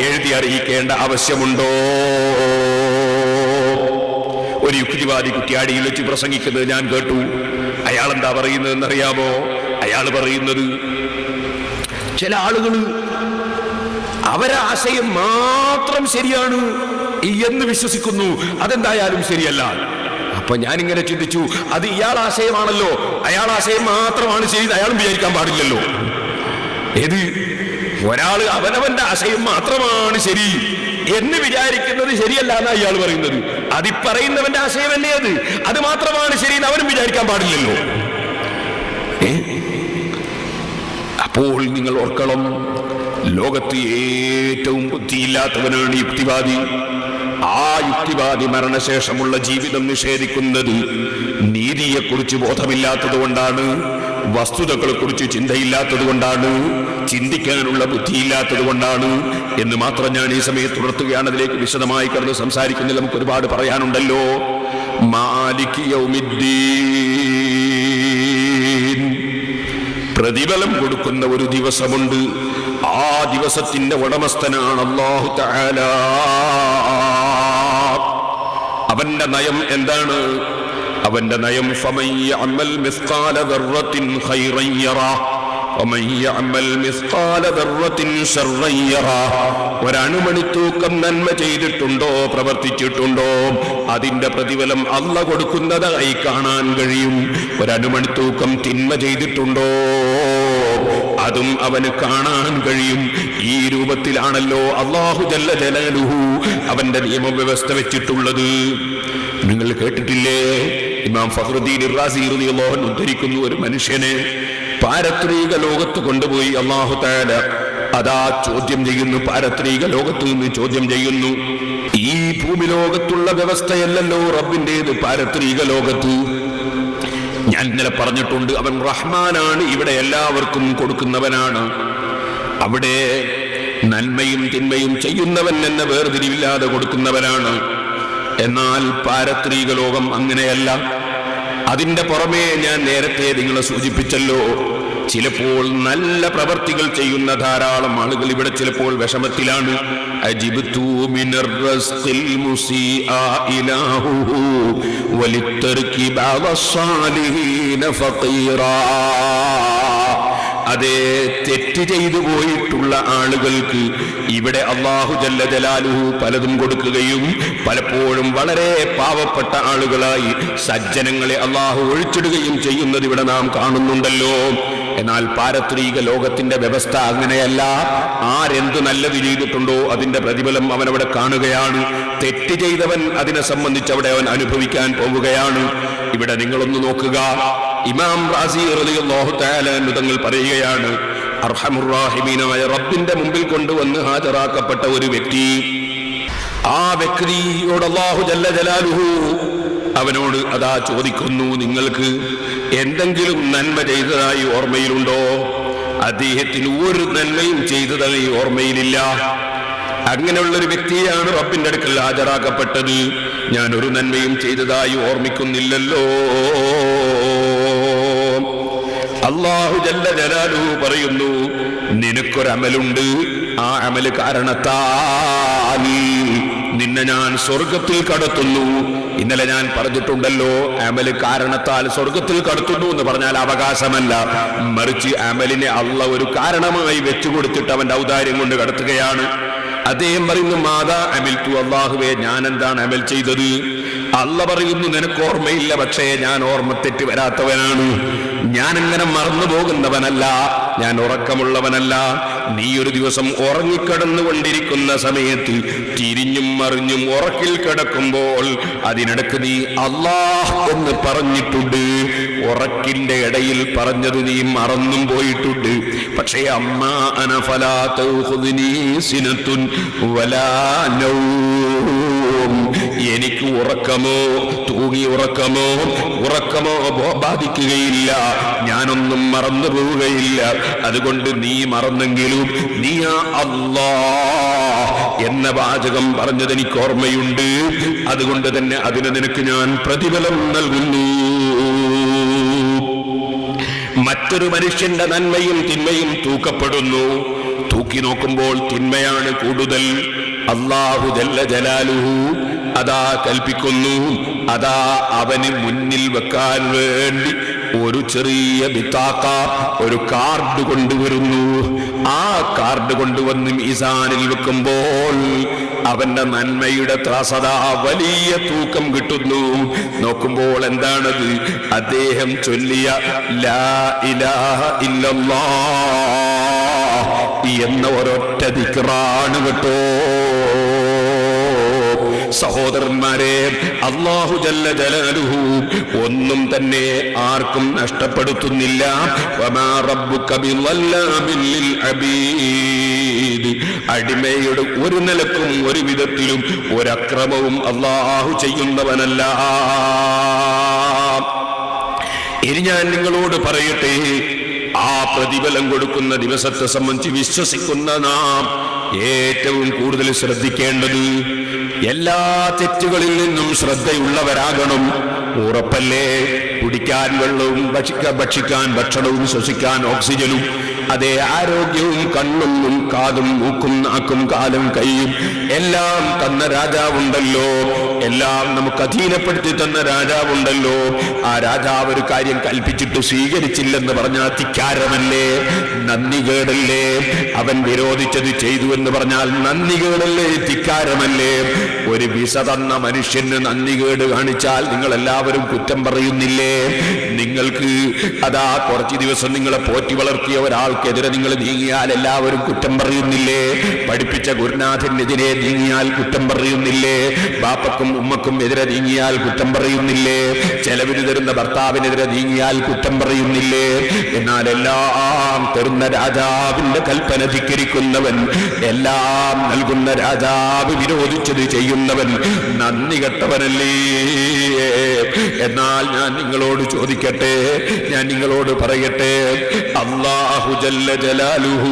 എഴുതി അറിയിക്കേണ്ട ആവശ്യമുണ്ടോ? ഒരു യുക്തിവാദി കുറ്റ്യാടിയിൽ വെച്ച് പ്രസംഗിക്കുന്നത് ഞാൻ കേട്ടു. അയാൾ എന്താ പറയുന്നതെന്നറിയാമോ? അയാൾ പറയുന്നത്, ചില ആളുകൾ അവരെ ആശയം മാത്രം ശരിയാണ് എന്ന് വിശ്വസിക്കുന്നു, അതെന്തായാലും ശരിയല്ല. അപ്പൊ ഞാനിങ്ങനെ ചിന്തിച്ചു, അത് ഇയാൾ ആശയമാണല്ലോ, അയാൾ ആശയം മാത്രമാണ് ശരി, അയാളും വിചാരിക്കാൻ പാടില്ലല്ലോ. ഏത് ഒരാൾ അവനവന്റെ ആശയം മാത്രമാണ് ശരി എന്ന് വിചാരിക്കുന്നത് ശരിയല്ല എന്നാ ഇയാൾ പറയുന്നത്. അതിപ്പറയുന്നവന്റെ ആശയം തന്നെ അത് മാത്രമാണ് ശരി എന്ന് അവനും വിചാരിക്കാൻ പാടില്ലല്ലോ. അപ്പോൾ നിങ്ങൾ ഓർക്കണം, ലോകത്ത് ഏറ്റവും ബുദ്ധിയില്ലാത്തവനാണ് യുക്തിവാദി. ആ യുക്തിവാദി മരണശേഷമുള്ള ജീവിതം നിഷേധിക്കുന്നത് നീതിയെക്കുറിച്ച് ബോധമില്ലാത്തത് കൊണ്ടാണ്, വസ്തുതകളെ കുറിച്ച് ചിന്തയില്ലാത്തത് കൊണ്ടാണ്, ചിന്തിക്കാനുള്ള ബുദ്ധിയില്ലാത്തത് കൊണ്ടാണ് എന്ന് മാത്രം ഞാൻ ഈ സമയത്ത് ഉണർത്തുകയാണ്. അതിലേക്ക് വിശദമായി കടന്ന് സംസാരിക്കുന്നില്ല, നമുക്ക് ഒരുപാട് പറയാനുണ്ടല്ലോ. മാലിക് യൗമിദ്ദീൻ, പ്രതിഫലം കൊടുക്കുന്ന ഒരു ദിവസമുണ്ട്. ആ ദിവസത്തിന്റെ ഉടമസ്ഥനാണ് അല്ലാഹു തആല. അവന്റെ നയം എന്താണ്? അവന്റെ നയം ഫമൻ യഅമൽ മിസ്ഖാല ദർറത്തിൻ ഖൈറൻ യറാ വമൻ യഅമൽ മിസ്ഖാല ദർറത്തിൻ ശർറൻ യറാ. ഒരണുമണിത്തൂക്കം നന്മ ചെയ്തിട്ടുണ്ടോ, പ്രവർത്തിച്ചിട്ടുണ്ടോ, അതിന്റെ പ്രതിഫലം അല്ലാഹു കൊടുക്കുന്നതായി കാണാൻ കഴിയും. ഒരണുമണിത്തൂക്കം തിന്മ ചെയ്തിട്ടുണ്ടോ, അതും അവന് കാണാൻ കഴിയും. ഈ രൂപത്തിലാണല്ലോ അല്ലാഹു ജല്ല ജലാലുഹു അവന്റെ നിയമവ്യവസ്ഥ വെച്ചിട്ടുള്ളത്. നിങ്ങൾ കേട്ടിട്ടില്ലേ, ഇമാം ഫഖ്റുദ്ദീൻ റാസി റളിയല്ലാഹു അൻഹു ഉദ്ധരിക്കുന്നു, ഒരു മനുഷ്യനെ പാരത്രിക ലോകത്ത് കൊണ്ടുപോയി അല്ലാഹു തആല അതാ ചോദ്യം ചെയ്യുന്നു. പാരത്രിക ലോകത്ത് നിന്ന് ചോദ്യം ചെയ്യുന്നു. ഈ ഭൂമി ലോകത്തുള്ള വ്യവസ്ഥയല്ലല്ലോ റബ്ബിന്റേത് പാരത്രിക ലോകത്ത്. ഞാൻ ഇന്നലെ പറഞ്ഞിട്ടുണ്ട്, അവൻ റഹ്മാനാണ്, ഇവിടെ എല്ലാവർക്കും കൊടുക്കുന്നവനാണ്. അവിടെ നന്മയും തിന്മയും ചെയ്യുന്നവൻ എന്ന വേർതിരിവില്ലാതെ കൊടുക്കുന്നവനാണ്. എന്നാൽ പാരത്രിക ലോകം അങ്ങനെയല്ല. അതിന്റെ പുറമേ ഞാൻ നേരത്തെ നിങ്ങളെ സൂചിപ്പിച്ചല്ലോ, ചിലപ്പോൾ നല്ല പ്രവർത്തികൾ ചെയ്യുന്ന ധാരാളം ആളുകൾ ഇവിടെ ചിലപ്പോൾ വിഷമത്തിലാണ്. അജിബ്തു മിനർ റസ്ഖിൽ മുസീഅ ഇലാഹുഹു വലിത്തർകി ബഅസ്സാലിഹീന ഫഖീറാ. അതേ, തെറ്റ് ചെയ്തു പോയിട്ടുള്ള ആളുകൾക്ക് ഇവിടെ അല്ലാഹു ജല്ല ജലാലുഹു പലതും കൊടുക്കുകയും പലപ്പോഴും വളരെ പാവപ്പെട്ട ആളുകളായി സജ്ജനങ്ങളെ അല്ലാഹു ഒഴിച്ചിടുകയും ചെയ്യുന്നത് ഇവിടെ നാം കാണുന്നുണ്ടല്ലോ. എന്നാൽ പാരത്രിക ലോകത്തിന്റെ വ്യവസ്ഥ അങ്ങനെയല്ല. ആരെന്ത് നല്ലത് ചെയ്തിട്ടുണ്ടോ അതിന്റെ പ്രതിഫലം അവനവിടെ കാണുകയാണ്. തെറ്റ് ചെയ്തവൻ അതിനെ സംബന്ധിച്ച് അവിടെ അവൻ അനുഭവിക്കാൻ പോവുകയാണ്. ഇവിടെ നിങ്ങളൊന്ന് നോക്കുക, ഇമാം റാസി റളിയല്ലാഹു തആല അൻഹു തങ്ങൾ പറയുകയാണ്, അർഹമുർ റഹീമീനായ റബ്ബിന്റെ മുമ്പിൽ കൊണ്ടുവന്ന് ഹാജരാക്കപ്പെട്ട ഒരു വ്യക്തി, ആ വ്യക്തിയോട് അല്ലാഹു ജല്ല ജലാലുഹു അവനോട് അതാ ചോദിക്കുന്നു, നിങ്ങൾക്ക് എന്തെങ്കിലും നന്മ ചെയ്തതായി ഓർമ്മയിലുണ്ടോ? അദ്ദേഹത്തിന് ഒരു നന്മയും ചെയ്തതായി ഓർമ്മയിലില്ല. അങ്ങനെയുള്ളൊരു വ്യക്തിയാണ് റബ്ബിന്റെ അടുക്കൽ ഹാജരാക്കപ്പെട്ടത്. ഞാൻ ഒരു നന്മയും ചെയ്തതായി ഓർമ്മിക്കുന്നില്ലല്ലോ. അല്ലാഹു ജല്ല ജലാലുഹു പറയുന്നു, നിനക്കൊരമലുണ്ട്, ആ അമല് കാരണത്താൽ നിന്നെ ഞാൻ സ്വർഗത്തിൽ കടത്തുന്നു. ഇന്നലെ ഞാൻ പറഞ്ഞിട്ടുണ്ടല്ലോ, അമല് കാരണത്താൽ സ്വർഗത്തിൽ കടത്തുന്നു എന്ന് പറഞ്ഞാൽ അവകാശമല്ല, മറിച്ച് അമലിനെ അല്ലാഹു ഒരു കാരണമായി വെച്ചു കൊടുത്തിട്ട് അവന്റെ ഔദാര്യം കൊണ്ട് കടത്തുകയാണ്. അദ്ദേഹം പറയുന്നു, മാതാ അമിൽതു, അല്ലാഹുവേ ഞാൻ എന്താണ് അമൽ ചെയ്തത്? അല്ലാഹു പറയുന്നു, നിനക്ക് ഓർമ്മയില്ല, പക്ഷേ ഞാൻ ഓർമ്മ തെറ്റ് വരാത്തവനാണ്. ഞാൻ അങ്ങനെ മറന്നു പോകുന്നവനല്ല, ഞാൻ ഉറക്കമുള്ളവനല്ല. നീ ഒരു ദിവസം ഉറങ്ങിക്കിടന്നുകൊണ്ടിരിക്കുന്ന സമയത്ത് തിരിഞ്ഞും മറിഞ്ഞും ഉറക്കിൽ കിടക്കുമ്പോൾ അതിനിടക്ക് നീ അല്ലാഹ് എന്ന് പറഞ്ഞിട്ടുണ്ട്. ഉറക്കിന്റെ ഇടയിൽ പറഞ്ഞത് നീ മറന്നും പോയിട്ടുണ്ട്. പക്ഷേ അമ്മാ അന ഫലാ തഖുദ്നി സിനത്തുൻ വലാ നൗം, എനിക്ക് ഉറക്കമോ തൂങ്ങി ഉറക്കമോ ബാധിക്കുകയില്ല, ഞാനൊന്നും മറന്നു പോവുകയില്ല. അതുകൊണ്ട് നീ മറന്നെങ്കിലും നീ അല്ലാഹ് എന്ന വാചകം പറഞ്ഞത് എനിക്ക് ഓർമ്മയുണ്ട്. അതുകൊണ്ട് തന്നെ അതിന് നിനക്ക് ഞാൻ പ്രതിഫലം നൽകുന്നു. മറ്റൊരു മനുഷ്യന്റെ നന്മയും തിന്മയും തൂക്കപ്പെടുന്നു. തൂക്കി നോക്കുമ്പോൾ തിന്മയാണ് കൂടുതൽ. അല്ലാഹു ജല്ല ജലാലുഹു അതാ കൽപ്പിക്കുന്നു, അതാ അവന് മുന്നിൽ വെക്കാൻ വേണ്ടി ഒരു ചെറിയ ബിത്താക്ക, ഒരു കാർഡ് കൊണ്ടുവരുന്നു. ആ കാർഡ് കൊണ്ടുവന്ന് മീസാനിൽ വെക്കുമ്പോൾ അവന്റെ നന്മയുടെ ത്രാസത വലിയ തൂക്കം കിട്ടുന്നു. നോക്കുമ്പോൾ എന്താണത്? അദ്ദേഹം ചൊല്ലിയ ലാ ഇലാഹ ഇല്ലല്ലാഹ് എന്ന ഒരൊറ്റ ദിക്റാണ് കേട്ടോ. സഹോദരന്മാരെ, അല്ലാഹു ജല്ല ജലാലുഹു ഒന്നും തന്നെ ആർക്കും നഷ്ടപ്പെടുത്തുന്നില്ല. വമാ റബ്ബുക ബിളല്ലാമിൻ ലിൽ അബീദ്. അടിമയുടെ ഒരു നിലക്കും ഒരു വിധത്തിലും ഒരക്രമവും അല്ലാഹു ചെയ്യുന്നവനല്ല. ഇനി ഞാൻ നിങ്ങളോട് പറയട്ടെ, ആ പ്രതിഫലം കൊടുക്കുന്ന ദിവസത്തെ സംബന്ധിച്ച് വിശ്വസിക്കുന്ന നാം ഏറ്റവും കൂടുതൽ ശ്രദ്ധിക്കേണ്ടത് എല്ലാ തെറ്റുകളിൽ നിന്നും ശ്രദ്ധയുള്ളവരാകണം. ഉറപ്പല്ലേ? കുടിക്കാൻ വെള്ളവും, ഭക്ഷിക്കാൻ ഭക്ഷണവും, ശ്വസിക്കാൻ ഓക്സിജനും, അതേ ആരോഗ്യവും, കണ്ണും കാതും മൂക്കും നാക്കും കാലും കൈയും എല്ലാം തന്ന രാജാവുണ്ടല്ലോ. എല്ലാം നമുക്ക് അധീനപ്പെടുത്തി തന്ന രാജാവുണ്ടല്ലോ. ആ രാജാവ് ഒരു കാര്യം കൽപ്പിച്ചിട്ട് സ്വീകരിച്ചില്ലെന്ന് പറഞ്ഞാൽ ധിക്കാരമല്ലേ, നന്ദികേടല്ലേ? അവൻ വിരോധിച്ചത് ചെയ്തു എന്ന് പറഞ്ഞാൽ നന്ദികേടല്ലേ, ധിക്കാരമല്ലേ? ഒരു വിസ തന്ന മനുഷ്യന് നന്ദികേട് കാണിച്ചാൽ നിങ്ങൾ എല്ലാവരും കുറ്റം പറയുന്നില്ലേ? നിങ്ങൾക്ക് അതാ കുറച്ച് ദിവസം നിങ്ങളെ പോറ്റി വളർത്തിയ ഒരാൾക്കെതിരെ നിങ്ങൾ നീങ്ങിയാൽ എല്ലാവരും കുറ്റം പറയുന്നില്ലേ? പഠിപ്പിച്ച ഗുരുനാഥനെതിരെ നീങ്ങിയാൽ കുറ്റം പറയുന്നില്ലേ? ബാപ്പക്കും ഉമ്മക്കും എതിരെ നീങ്ങിയാൽ കുറ്റം പറയുന്നില്ലേ? ചെലവിന് തരുന്ന ഭർത്താവിനെതിരെ നീങ്ങിയാൽ കുറ്റം പറയുന്നില്ലേ? എന്നാൽ എല്ലാം തരുന്ന രാജാവിന്റെ കൽപ്പന ധിക്കരിക്കുന്നവൻ, എല്ലാം നൽകുന്ന രാജാവ് വിരോധിച്ചത് ചെയ്യുന്നവൻ നന്ദി കെട്ടവനല്ലേ? എന്നാൽ ഞാൻ നിങ്ങളോട് ചോദിക്കട്ടെ, ഞാൻ നിങ്ങളോട് പറയട്ടെ, അല്ലാഹു ജല്ല ജലാലുഹു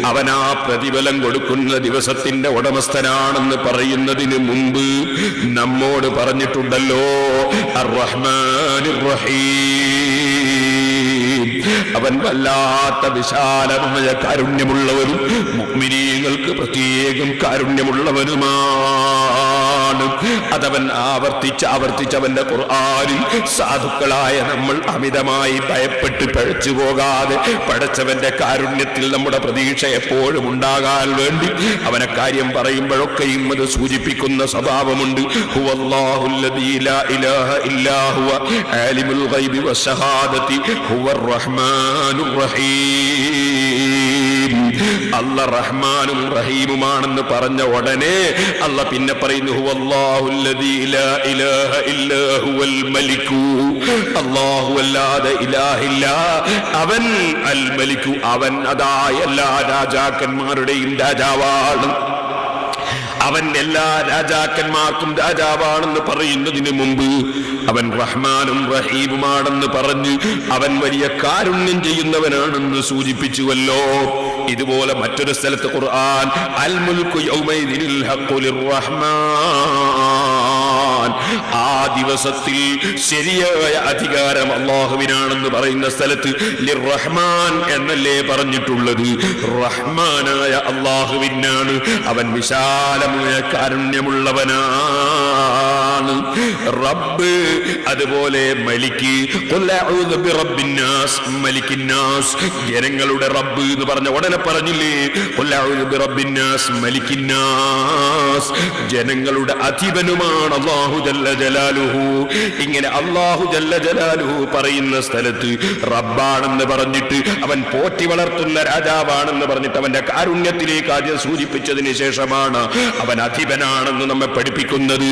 അവനാ പ്രതിഫലം കൊടുക്കുന്ന ദിവസത്തിന്റെ ഉടമസ്ഥനാണെന്ന് പറയുന്നതിന് മുമ്പ് നമ്മോട് പറഞ്ഞിട്ടുണ്ടല്ലോ, അർ-റഹ്മാനിർ റഹീം. അവൻ വല്ലാത്ത വിശാലമായ കാരുണ്യമുള്ളവരും മുഅ്മിനീങ്ങൾക്ക് പ്രത്യേകം കാരുണ്യമുള്ളവനുമാണ്. അതവൻ ആവർത്തിച്ച് അവന്റെ ഖുർആനിൽ സാധുക്കളായ നമ്മൾ അമിതമായി ഭയപ്പെട്ട് പഴച്ചു പോകാതെ പടച്ചവന്റെ കാരുണ്യത്തിൽ നമ്മുടെ പ്രതീക്ഷ എപ്പോഴും ഉണ്ടാകാൻ വേണ്ടി അവനെ കാര്യം പറയുമ്പോഴൊക്കെയും അത് സൂചിപ്പിക്കുന്ന സ്വഭാവമുണ്ട്. ഹുവല്ലാഹുല്ലദീ ലാ ഇലാഹ ഇല്ലാ ഹുവ ആലിമുൽ ഗൈബി വശഹാദതി ഹുവർ റഹ്മാനുർ റഹീം. അല്ലാഹ് റഹ്മാനും റഹീമുമാണെന്ന് പറഞ്ഞ ഉടനെ അല്ലാഹ് പിന്നെ പറയുന്നു, ഹുവല്ലാഹുല്ലദീ ലാ ഇലാഹ ഇല്ലാ ഹുവൽ മലികു. അല്ലാഹു അല്ലാതെ ഇലാഹില്ല, അവൻ അൽ മലികു, അവൻ അതാ എല്ലാ രാജാക്കന്മാരുടെയും രാജാവാണ്. അവൻ എല്ലാ രാജാക്കന്മാർക്കും രാജാവാണെന്ന് പറയുന്നതിന് മുമ്പ് അവൻ റഹ്മാനും റഹീമുമാണെന്ന് പറഞ്ഞ് അവൻ വലിയ കാരുണ്യം ചെയ്യുന്നവനാണെന്ന് സൂചിപ്പിച്ചുവല്ലോ. ഇതുപോലെ മറ്റൊരു സ്ഥലത്ത് ഖുർആൻ അൽ മുൽക്കു യൗമൈദിനിൽ ഹഖ്ഖു ലിർറഹ്മാൻ, ആ ദിവസത്തിൽ ശരിയായ അധികാരം അല്ലാഹുവിനാണെന്ന് പറയുന്ന സ്ഥലത്ത് ലിർറഹ്മാൻ എന്നല്ലേ പറഞ്ഞിട്ടുള്ളത്? റഹ്മാനായ അല്ലാഹുവിനാണ്. അവൻ വിശാലമായ കാരുണ്യമുള്ളവനാണ്. റബ്ബ് അതുപോലെ മലിക്ക്, ഖുൽ അഊദു ബിറബ്ബിന്നാസ് മലിക്കിന്നാസ്, ജനങ്ങളുടെ റബ്ബ് എന്ന് പറഞ്ഞ ഉടനെ പറഞ്ഞില്ലേ, ഖുൽ അഊദു ബിറബ്ബിന്നാസ് മലിക്കിന്നാസ്, ജനങ്ങളുടെ അധിപനുമാണ് അല്ലാഹു ജല്ല ജലാലുഹു. ഇങ്ങനെ അല്ലാഹു ജല്ല ജലാലുഹു പറയുന്ന സ്ഥലത്ത് റബ്ബാണെന്ന് പറഞ്ഞിട്ട് അവൻ പോറ്റി വളർത്തുന്ന രാജാവാണെന്ന് പറഞ്ഞിട്ട് അവന്റെ കാരുണ്യത്തിലേക്ക് ആദ്യം സൂചിപ്പിച്ചതിന് ശേഷമാണ് അവൻ അധിപനാണെന്ന് നമ്മെ പഠിപ്പിക്കുന്നത്.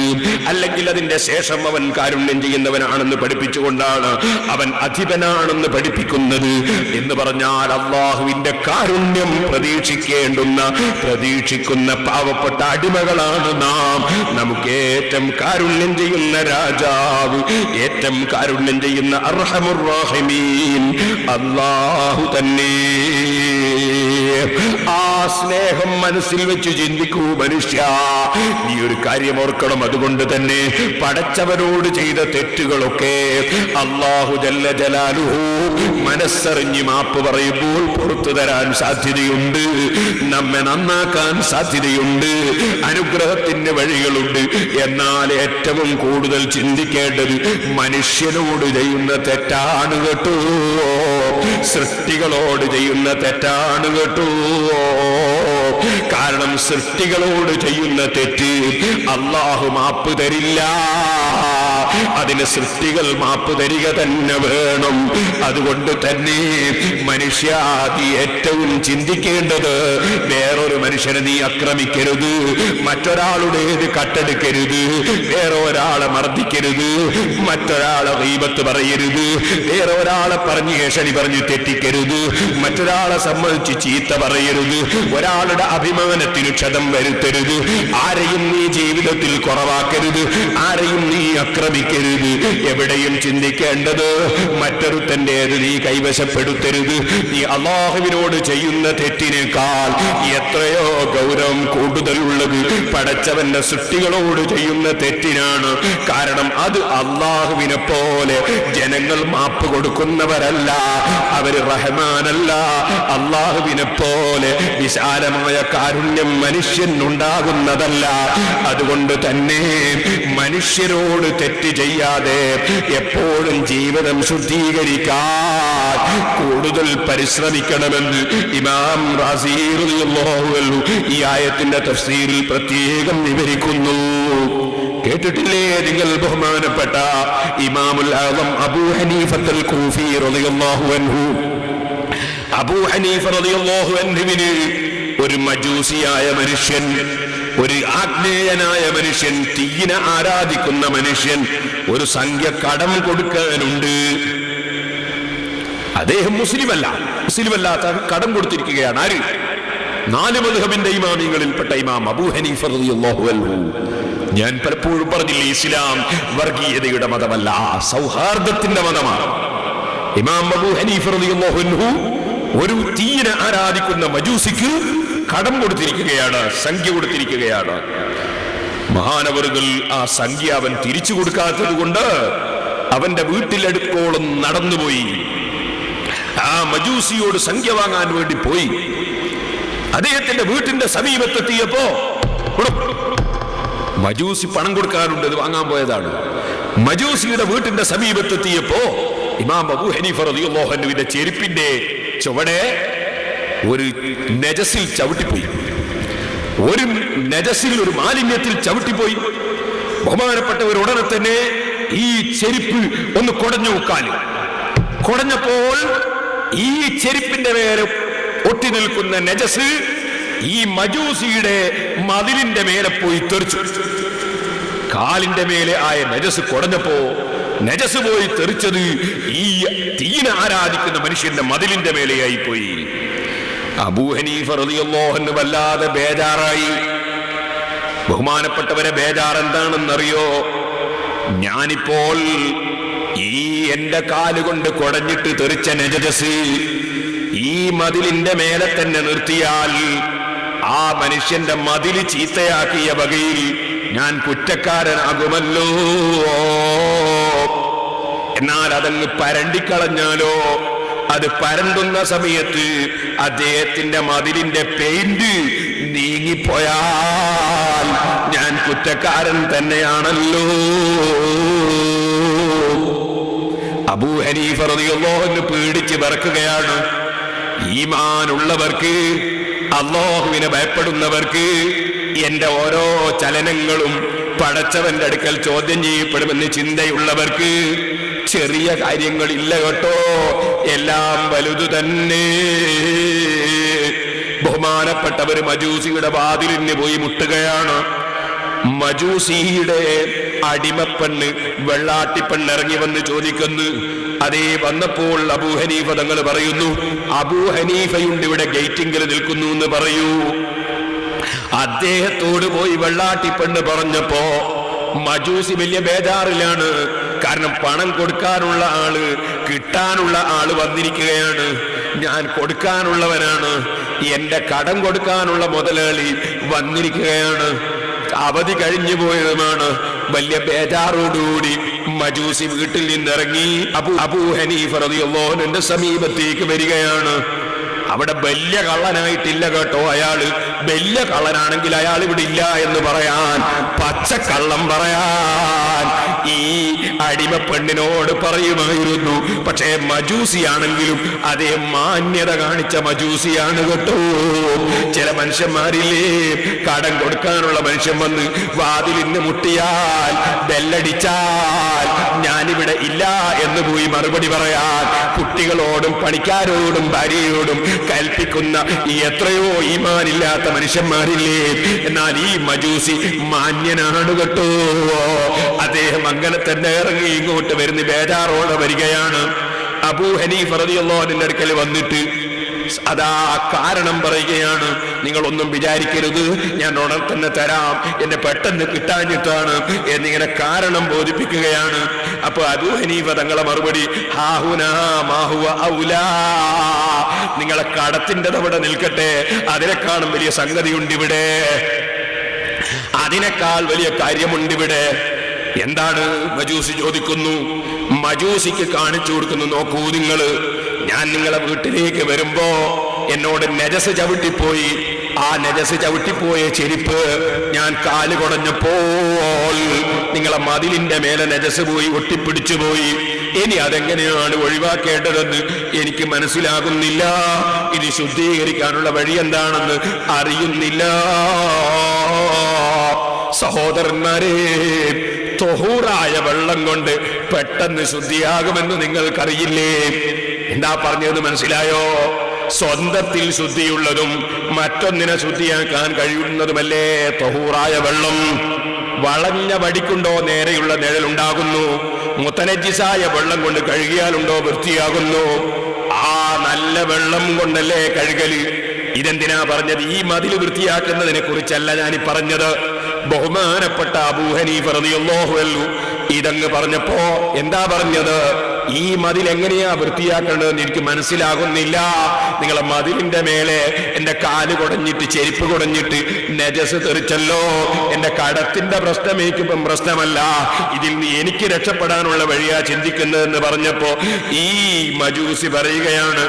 അല്ലെങ്കിൽ അതിന്റെ ശേഷം അവൻ കാരുണ്യം ചെയ്യുന്നവനാണെന്ന് പഠിപ്പിച്ചുകൊണ്ടാണ് അവൻ അധിപനാണെന്ന് പഠിപ്പിക്കുന്നത്. എന്ന് പറഞ്ഞാൽ അല്ലാഹുവിന്റെ കാരുണ്യം പ്രതീക്ഷിക്കുന്ന പാവപ്പെട്ട അടിമകളാണ് നാം. നമുക്ക് ഏറ്റവും കാരുണ്യം ചെയ്യുന്ന രാജാവ്, ഏറ്റവും കാരുണ്യം ചെയ്യുന്ന അർഹമുർ റഹീമീൻ അല്ലാഹു തന്നെ. ആ സ്നേഹം മനസ്സിൽ വെച്ച് ചിന്തിക്കൂ മനുഷ്യ, നീ ഒരു കാര്യം ഓർക്കണം. അതുകൊണ്ട് തന്നെ പടച്ചവനോട് ചെയ്ത തെറ്റുകളൊക്കെ അല്ലാഹു ജല്ല ജലാലുഹു മനസ്സറിഞ്ഞ് മാപ്പ് പറയുമ്പോൾ പുറത്തു തരാൻ സാധ്യതയുണ്ട്, നമ്മെ നന്നാക്കാൻ സാധ്യതയുണ്ട്, അനുഗ്രഹത്തിന്റെ വഴികളുണ്ട്. എന്നാൽ ഏറ്റവും കൂടുതൽ ചിന്തിക്കേണ്ടത് മനുഷ്യനോട് ചെയ്യുന്ന തെറ്റാണ് കേട്ടോ. സൃഷ്ടികളോട് ചെയ്യുന്ന തെറ്റാണ് കേട്ടോ. കാരണം സൃഷ്ടികളോട് ചെയ്യുന്ന തെറ്റ് അല്ലാഹു മാപ്പ് തരില്ല. അതിന് സൃഷ്ടികൾ മാപ്പ് തരിക തന്നെ വേണം. അതുകൊണ്ട് തന്നെ മനുഷ്യ നീ ഏറ്റവും ചിന്തിക്കേണ്ടത്, വേറൊരു മനുഷ്യനെ നീ ആക്രമിക്കരുത്, മറ്റൊരാളുടേത് കട്ടെടുക്കരുത്, വേറെ ഒരാളെ മർദ്ദിക്കരുത്, മറ്റൊരാളെ ഗീബത്ത് പറയരുത്, വേറെ ഒരാളെ പറഞ്ഞ് ഏഷണി പറഞ്ഞ് തെറ്റിക്കരുത്, മറ്റൊരാളെ സംബന്ധിച്ച് ചീത്ത പറയരുത്, ഒരാളുടെ അഭിമാനത്തിന് ക്ഷതം വരുത്തരുത്, ആരെയും നീ ജീവിതത്തിൽ കുറവാക്കരുത്, ആരെയും നീ ആക്രമിക്കരുത്. എവിടെയും ചിന്തിക്കേണ്ടത് മറ്റൊരുത്തൻ്റേത് നീ കൈവശപ്പെടുത്തരുത്. നീ അല്ലാഹുവിനോട് ചെയ്യുന്ന തെറ്റിനേക്കാൾ എത്രയോ ഗൗരവം കൂടുതലുള്ളത് പടച്ചവന്റെ സൃഷ്ടികളോട് ചെയ്യുന്ന തെറ്റിനാണ്. കാരണം അത് അല്ലാഹുവിനെ പോലെ ജനങ്ങൾ മാപ്പ് കൊടുക്കുന്നവരല്ല, അവര് റഹ്മാനല്ല. അല്ലാഹുവിനെ പോലെ വിശാലമായ കാരുണ്യം മനുഷ്യനുണ്ടാകുന്നതല്ല. അതുകൊണ്ട് തന്നെ മനുഷ്യരോട് തെറ്റ് ചെയ്യാതെ എപ്പോഴും ജീവിതം ശുദ്ധീകരിക്കാൻ കൂടുതൽ പരിശ്രമിക്കണമെന്ന് ഇമാം റാസി റളിയല്ലാഹു അൻഹു ഈ ആയത്തിന്റെ തഫ്സീറിൽ പ്രത്യേകം വിവരിക്കുന്നു. കേട്ടിട്ടില്ലേ നിങ്ങൾ ബഹുമാനപ്പെട്ട ഇമാമുൽ ആദം അബൂ ഹനീഫത്തുൽ കൂഫി റളിയല്ലാഹു അൻഹു? അബൂ ഹനീഫ റളിയല്ലാഹു അൻഹുവിന് ഒരു മജൂസിയായ മനുഷ്യൻ, ഒരു ആഗ്നേയനായ മനുഷ്യൻ, തീയിനെ ആരാധിക്കുന്ന മനുഷ്യൻ ഒരു സംഖ്യ കടം കൊടുക്കാനുണ്ട്. അദ്ദേഹം മുസ്ലിമല്ലാത്ത കടം കൊടുത്തിരിക്കുകയാണ്. ആര്? 4 മദ്ഹബിന്റെ ഇമാമിങ്ങളിൽപ്പെട്ട ഇമാം അബൂ ഹനീഫ റളിയല്ലാഹു അൻഹു. ഞാൻ പലപ്പോഴും പറഞ്ഞില്ലേ, ഇസ്ലാം വർഗീയതയുടെ മതമല്ല, സൗഹാർദ്ദത്തിന്റെ മതമാണ്. ഇമാം അബൂ ഹനീഫ റളിയല്ലാഹു അൻഹു ഒരു തീയിനെ ആരാധിക്കുന്ന മജൂസിക്ക് കടം കൊടുത്തിരിക്കുകയാണ്, സംഖ്യ കൊടുത്തിരിക്കുകയാണ്. മഹാനവറുകൾ ആ സംഖ്യ അവൻ തിരിച്ചു കൊടുക്കാത്തത് കൊണ്ട് അവന്റെ വീട്ടിലെടുക്കോളം നടന്നുപോയി. ആ മജൂസിയോട് സംഖ്യ വാങ്ങാൻ വേണ്ടി പോയി. അദ്ദേഹത്തിന്റെ വീട്ടിന്റെ സമീപത്തെത്തിയപ്പോ മജൂസി പണം കൊടുക്കാനുണ്ട്, അത് വാങ്ങാൻ പോയതാണ്. മജൂസിയുടെ വീട്ടിന്റെ സമീപത്തെത്തിയപ്പോ ഇമാം അബൂ ഹനീഫ റളിയല്ലാഹു അൻഹുവിന്റെ ചെരുപ്പിന്റെ ചുവടെ ഒരു നജസിൽ ചവിട്ടിപ്പോയി, ഒരു മാലിന്യത്തിൽ ചവിട്ടിപ്പോയി. ബഹുമാനപ്പെട്ടവർ ഉടനെ തന്നെ ഈ ചെരുപ്പ് ഒന്ന് കുടഞ്ഞു കാല് കുടഞ്ഞപ്പോൾ ഈ ചെരുപ്പിന്റെ മേലെ ഒട്ടി നിൽക്കുന്ന നജസ് ഈ മജൂസിയുടെ മതിലിന്റെ മേലെ പോയി തെറിച്ചു. കാലിന്റെ മേലെ ആയ നജസ് കുടഞ്ഞപ്പോ നജസ് പോയി തെറിച്ചത് ഈ തീയിനെ ആരാധിക്കുന്ന മനുഷ്യന്റെ മതിലിന്റെ മേലെയായി പോയി. അബൂ ഹനീഫ റളിയല്ലാഹു അൻഹു വല്ലാതെ ബേജാറായി. ബഹുമാനപ്പെട്ടവരെ, ബേജാർ എന്താണെന്നറിയോ? ഞാനിപ്പോൾ ഈ എന്റെ കാലുകൊണ്ട് കുടഞ്ഞിട്ട് തെറിച്ച നജസ് ഈ മതിലിന്റെ മേലെ തന്നെ നിർത്തിയാൽ ആ മനുഷ്യന്റെ മതില് ചീത്തയാക്കിയ വകയിൽ ഞാൻ കുറ്റക്കാരനാകുമല്ലോ. എന്നാൽ അതങ്ങ് പരണ്ടിക്കളഞ്ഞാലോ? അത് പരണ്ടുന്ന സമയത്ത് അദ്ദേഹത്തിന്റെ മതിലിന്റെ പെയിന്റ് നീങ്ങിപ്പോയാൽ ഞാൻ കുറ്റക്കാരൻ തന്നെയാണല്ലോ. അബൂ ഹനീഫ റളിയല്ലാഹു അൻഹു പേടിച്ച് വിറക്കുകയാണ്. ഈമാനുള്ളവർക്ക്, അല്ലാഹുവിനെ ഭയപ്പെടുന്നവർക്ക് എന്റെ ഓരോ ചലനങ്ങളും പടച്ചവന്റെ അടുക്കൽ ചോദ്യം ചെയ്യപ്പെടുമെന്ന് ചിന്തയുള്ളവർക്ക് ചെറിയ കാര്യങ്ങളില്ല കേട്ടോ, എല്ലാം വലുതു തന്നെ. ബഹുമാനപ്പെട്ടവർ മജൂസിയുടെ വാതിലിന് പോയി മുട്ടുകയാണ്. മജൂസിയുടെ അടിമപ്പെണ്ണ്, വെള്ളാട്ടിപ്പെണ്ണ് ഇറങ്ങി വന്ന് ചോദിക്കുന്നു. അതേ വന്നപ്പോൾ അബൂ ഹനീഫ തങ്ങൾ പറയുന്നു, അബൂ ഹനീഫയുണ്ട് ഇവിടെ, ഗേറ്റിങ്കിൽ നിൽക്കുന്നു എന്ന് പറയൂ. അദ്ദേഹത്തോട് പോയി വെള്ളാട്ടിപ്പെണ്ണ് പറഞ്ഞപ്പോ മജൂസി വലിയ ബേജാറിലാണ്. കാരണം പണം കൊടുക്കാനുള്ള ആള്, കിട്ടാനുള്ള ആള് വന്നിരിക്കുകയാണ്. ഞാൻ കൊടുക്കാനുള്ളവനാണ്, എന്റെ കടം കൊടുക്കാനുള്ള മുതലാളി വന്നിരിക്കുകയാണ്, അവധി കഴിഞ്ഞു പോയതുമാണ്. വലിയ ബേജാറോടുകൂടി മജൂസി വീട്ടിൽ നിന്നിറങ്ങി അബൂ ഹനീഫ റളിയല്ലാഹു അൻഹുവിന്റെ സമീപത്തേക്ക് വരികയാണ്. അവിടെ വലിയ കള്ളനായിട്ടില്ല കേട്ടോ, അയാള് വലിയ കള്ളനാണെങ്കിൽ അയാൾ ഇവിടെ ഇല്ല എന്ന് പറയാൻ, പച്ചക്കള്ളം പറയാൻ ഈ അടിമ പെണ്ണിനോട് പറയുമായിരുന്നു. പക്ഷേ മജൂസിയാണെങ്കിലും അതേ മാന്യത കാണിച്ച മജൂസിയാണ് കേട്ടോ. ചില മനുഷ്യന്മാരില്ലേ, കടം കൊടുക്കാനുള്ള മനുഷ്യൻ വന്ന് വാതിലിന് മുട്ടിയാൽ, ബെല്ലടിച്ചാൽ ഞാനിവിടെ ഇല്ല എന്ന് പോയി മറുപടി പറയാൻ കുട്ടികളോടും പണിക്കാരോടും ഭാര്യയോടും കൽപ്പിക്കുന്ന എത്രയോ ഈമാനില്ലാത്ത മനുഷ്യന്മാരില്ലേ. എന്നാൽ ഈ മജൂസി മാന്യനാണ് കേട്ടോ. അദ്ദേഹം അങ്ങനെ തന്നെ ഇറങ്ങി ഇങ്ങോട്ട് വരുന്ന ബേജാറോടെ വരികയാണ്. അബൂ ഹനീഫ റളിയല്ലാഹു അൻഹുവിന്റെ അടുക്കൽ വന്നിട്ട് അതാ കാരണം പറയുകയാണ്. നിങ്ങളൊന്നും വിചാരിക്കരുത്, ഞാൻ ഉടൻ തന്നെ തരാം, എന്നെ പെട്ടെന്ന് കിട്ടാഞ്ഞിട്ടാണ് എന്നിങ്ങനെ കാരണം ബോധിപ്പിക്കുകയാണ്. അപ്പൊ അബൂ ഹനീഫ തങ്ങളെ മറുപടി, ഹാഹുനാ മാഹുവ ഔലാ, നിങ്ങളെ കടത്തിന്റെ അവിടെ നിൽക്കട്ടെ, അതിനേക്കാളും വലിയ സംഗതിയുണ്ട് ഇവിടെ, അതിനേക്കാൾ വലിയ കാര്യമുണ്ടിവിടെ. എന്താണ്? മജൂസി ചോദിക്കുന്നു. മജൂസിക്ക് കാണിച്ചു കൊടുക്കുന്നു, നോക്കൂ നിങ്ങള്, ഞാൻ നിങ്ങളെ വീട്ടിലേക്ക് വരുമ്പോ എന്നോട് നജസ് ചവിട്ടിപ്പോയി, ആ നജസ് ചവിട്ടിപ്പോയ ചെരുപ്പ് ഞാൻ കാല് കുടഞ്ഞപ്പോൾ നിങ്ങളെ മതിലിന്റെ മേലെ നജസ് പോയി ഒട്ടിപ്പിടിച്ചു പോയി. ഇനി അതെങ്ങനെയാണ് ഒഴിവാക്കേണ്ടതെന്ന് എനിക്ക് മനസ്സിലാകുന്നില്ല. ഇനി ശുദ്ധീകരിക്കാനുള്ള വഴി എന്താണെന്ന് അറിയുന്നില്ല. സഹോദരന്മാരെ, തൊഹൂറായ വെള്ളം കൊണ്ട് പെട്ടെന്ന് ശുദ്ധിയാകുമെന്ന് നിങ്ങൾക്കറിയില്ലേ? എന്താ പറഞ്ഞത് മനസ്സിലായോ? സ്വന്തത്തിൽ ശുദ്ധിയുള്ളതും മറ്റൊന്നിനെ ശുദ്ധിയാക്കാൻ കഴിയുന്നതുമല്ലേ തൊഹൂറായ വെള്ളം. വളഞ്ഞ വടിക്കുണ്ടോ നേരെയുള്ള നിഴലുണ്ടാകുന്നു. മുത്തനജിസായ വെള്ളം കൊണ്ട് കഴുകിയാലുണ്ടോ വൃത്തിയാകുന്നു. ആ നല്ല വെള്ളം കൊണ്ടല്ലേ കഴുകല്. ഇതെന്തിനാ പറഞ്ഞത്? ഈ മതിൽ വൃത്തിയാക്കുന്നതിനെ കുറിച്ചല്ല ഞാനീ പറഞ്ഞത്. ബഹുമാനപ്പെട്ട അബൂ ഹനീഫ റളിയല്ലാഹു അൻഹു ഇതങ്ങ് പറഞ്ഞപ്പോ എന്താ പറഞ്ഞത്? ഈ മതിൽ എങ്ങനെയാ വൃത്തിയാക്കേണ്ടതെന്ന് എനിക്ക് മനസ്സിലാകുന്നില്ല. നിങ്ങളെ മതിലിന്റെ മേലെ എന്റെ കാല് കുടഞ്ഞിട്ട്, ചെരുപ്പ് കുടഞ്ഞിട്ട് നജസ് തെറിച്ചല്ലോ. എന്റെ കടത്തിന്റെ പ്രശ്നം എനിക്കിപ്പം പ്രശ്നമല്ല, ഇതിൽ നിന്ന് എനിക്ക് രക്ഷപ്പെടാനുള്ള വഴിയാ ചിന്തിക്കുന്നതെന്ന് പറഞ്ഞപ്പോ ഈ മജൂസി പറയുകയാണ്,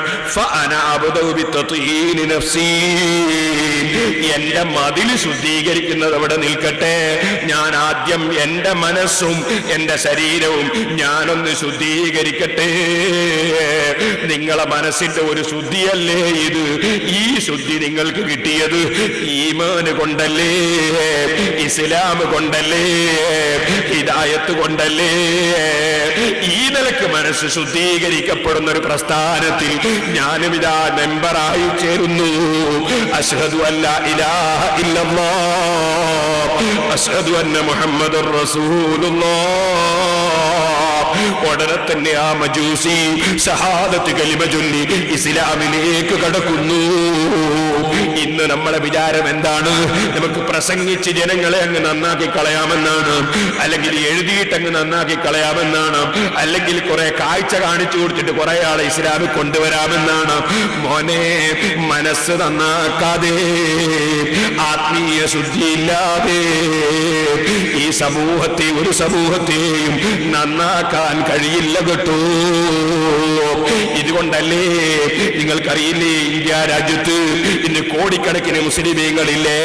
എന്റെ മതിൽ ശുദ്ധീകരിക്കുന്നത് അവിടെ നിൽക്കട്ടെ, ഞാൻ ആദ്യം എന്റെ മനസ്സും എന്റെ ശരീരവും ഞാനൊന്ന് ശുദ്ധീകരിക്കട്ടെ. നിങ്ങളെ മനസ്സിന്റെ ഒരു ശുദ്ധിയല്ലേ ഇത്? ഈ ശുദ്ധി നിങ്ങൾക്ക് കിട്ടിയത് ഈമാൻ കൊണ്ടല്ലേ, ഇസ്ലാം കൊണ്ടല്ലേ, ഹിദായത്ത് കൊണ്ടല്ലേ? ഈ നിലക്ക് മനസ്സ് ശുദ്ധീകരിക്കപ്പെടുന്ന ഒരു പ്രസ്ഥാനത്തിൽ ഞാനും ഇതാ മെമ്പറായി ചേരുന്നു. അശ്ഹദു അല്ലാ ഇലാഹ ഇല്ലല്ലാഹ് അശ്ഹദു അന്ന മുഹമ്മദുർ റസൂലുള്ളാഹ്. ഉടനെ തന്നെ ആ മജൂസി ഷഹാദത്ത് കലിമ ചൊല്ലി ഇസ്ലാമിലേക്ക് കടക്കുന്നു. ഇന്ന് നമ്മളെ വിചാരം എന്താണ്? നമുക്ക് പ്രസംഗിച്ച് ജനങ്ങളെ അങ്ങ് നന്നാക്കി കളയാമെന്നാണ്, അല്ലെങ്കിൽ എഴുതിയിട്ട് അങ്ങ് നന്നാക്കി കളയാമെന്നാണ്, അല്ലെങ്കിൽ കുറെ കാഴ്ച കാണിച്ചു കൊടുത്തിട്ട് കുറെ ആളെ ഇസ്ലാമിൽ കൊണ്ടുവരാമെന്നാണ്. മോനെ, മനസ്സ് നന്നാക്കാതെ, ആത്മീയ ശുദ്ധിയില്ലാതെ ഈ സമൂഹത്തെ, ഒരു സമൂഹത്തെയും നന്നാക്കാൻ കഴിയില്ല കേട്ടോ. ഇതുകൊണ്ടല്ലേ നിങ്ങൾക്കറിയില്ലേ, ഇന്ത്യ രാജ്യത്ത് ഇന്ന് കോടിക്കണക്കിന് മുസ്ലിമീങ്ങളില്ലേ?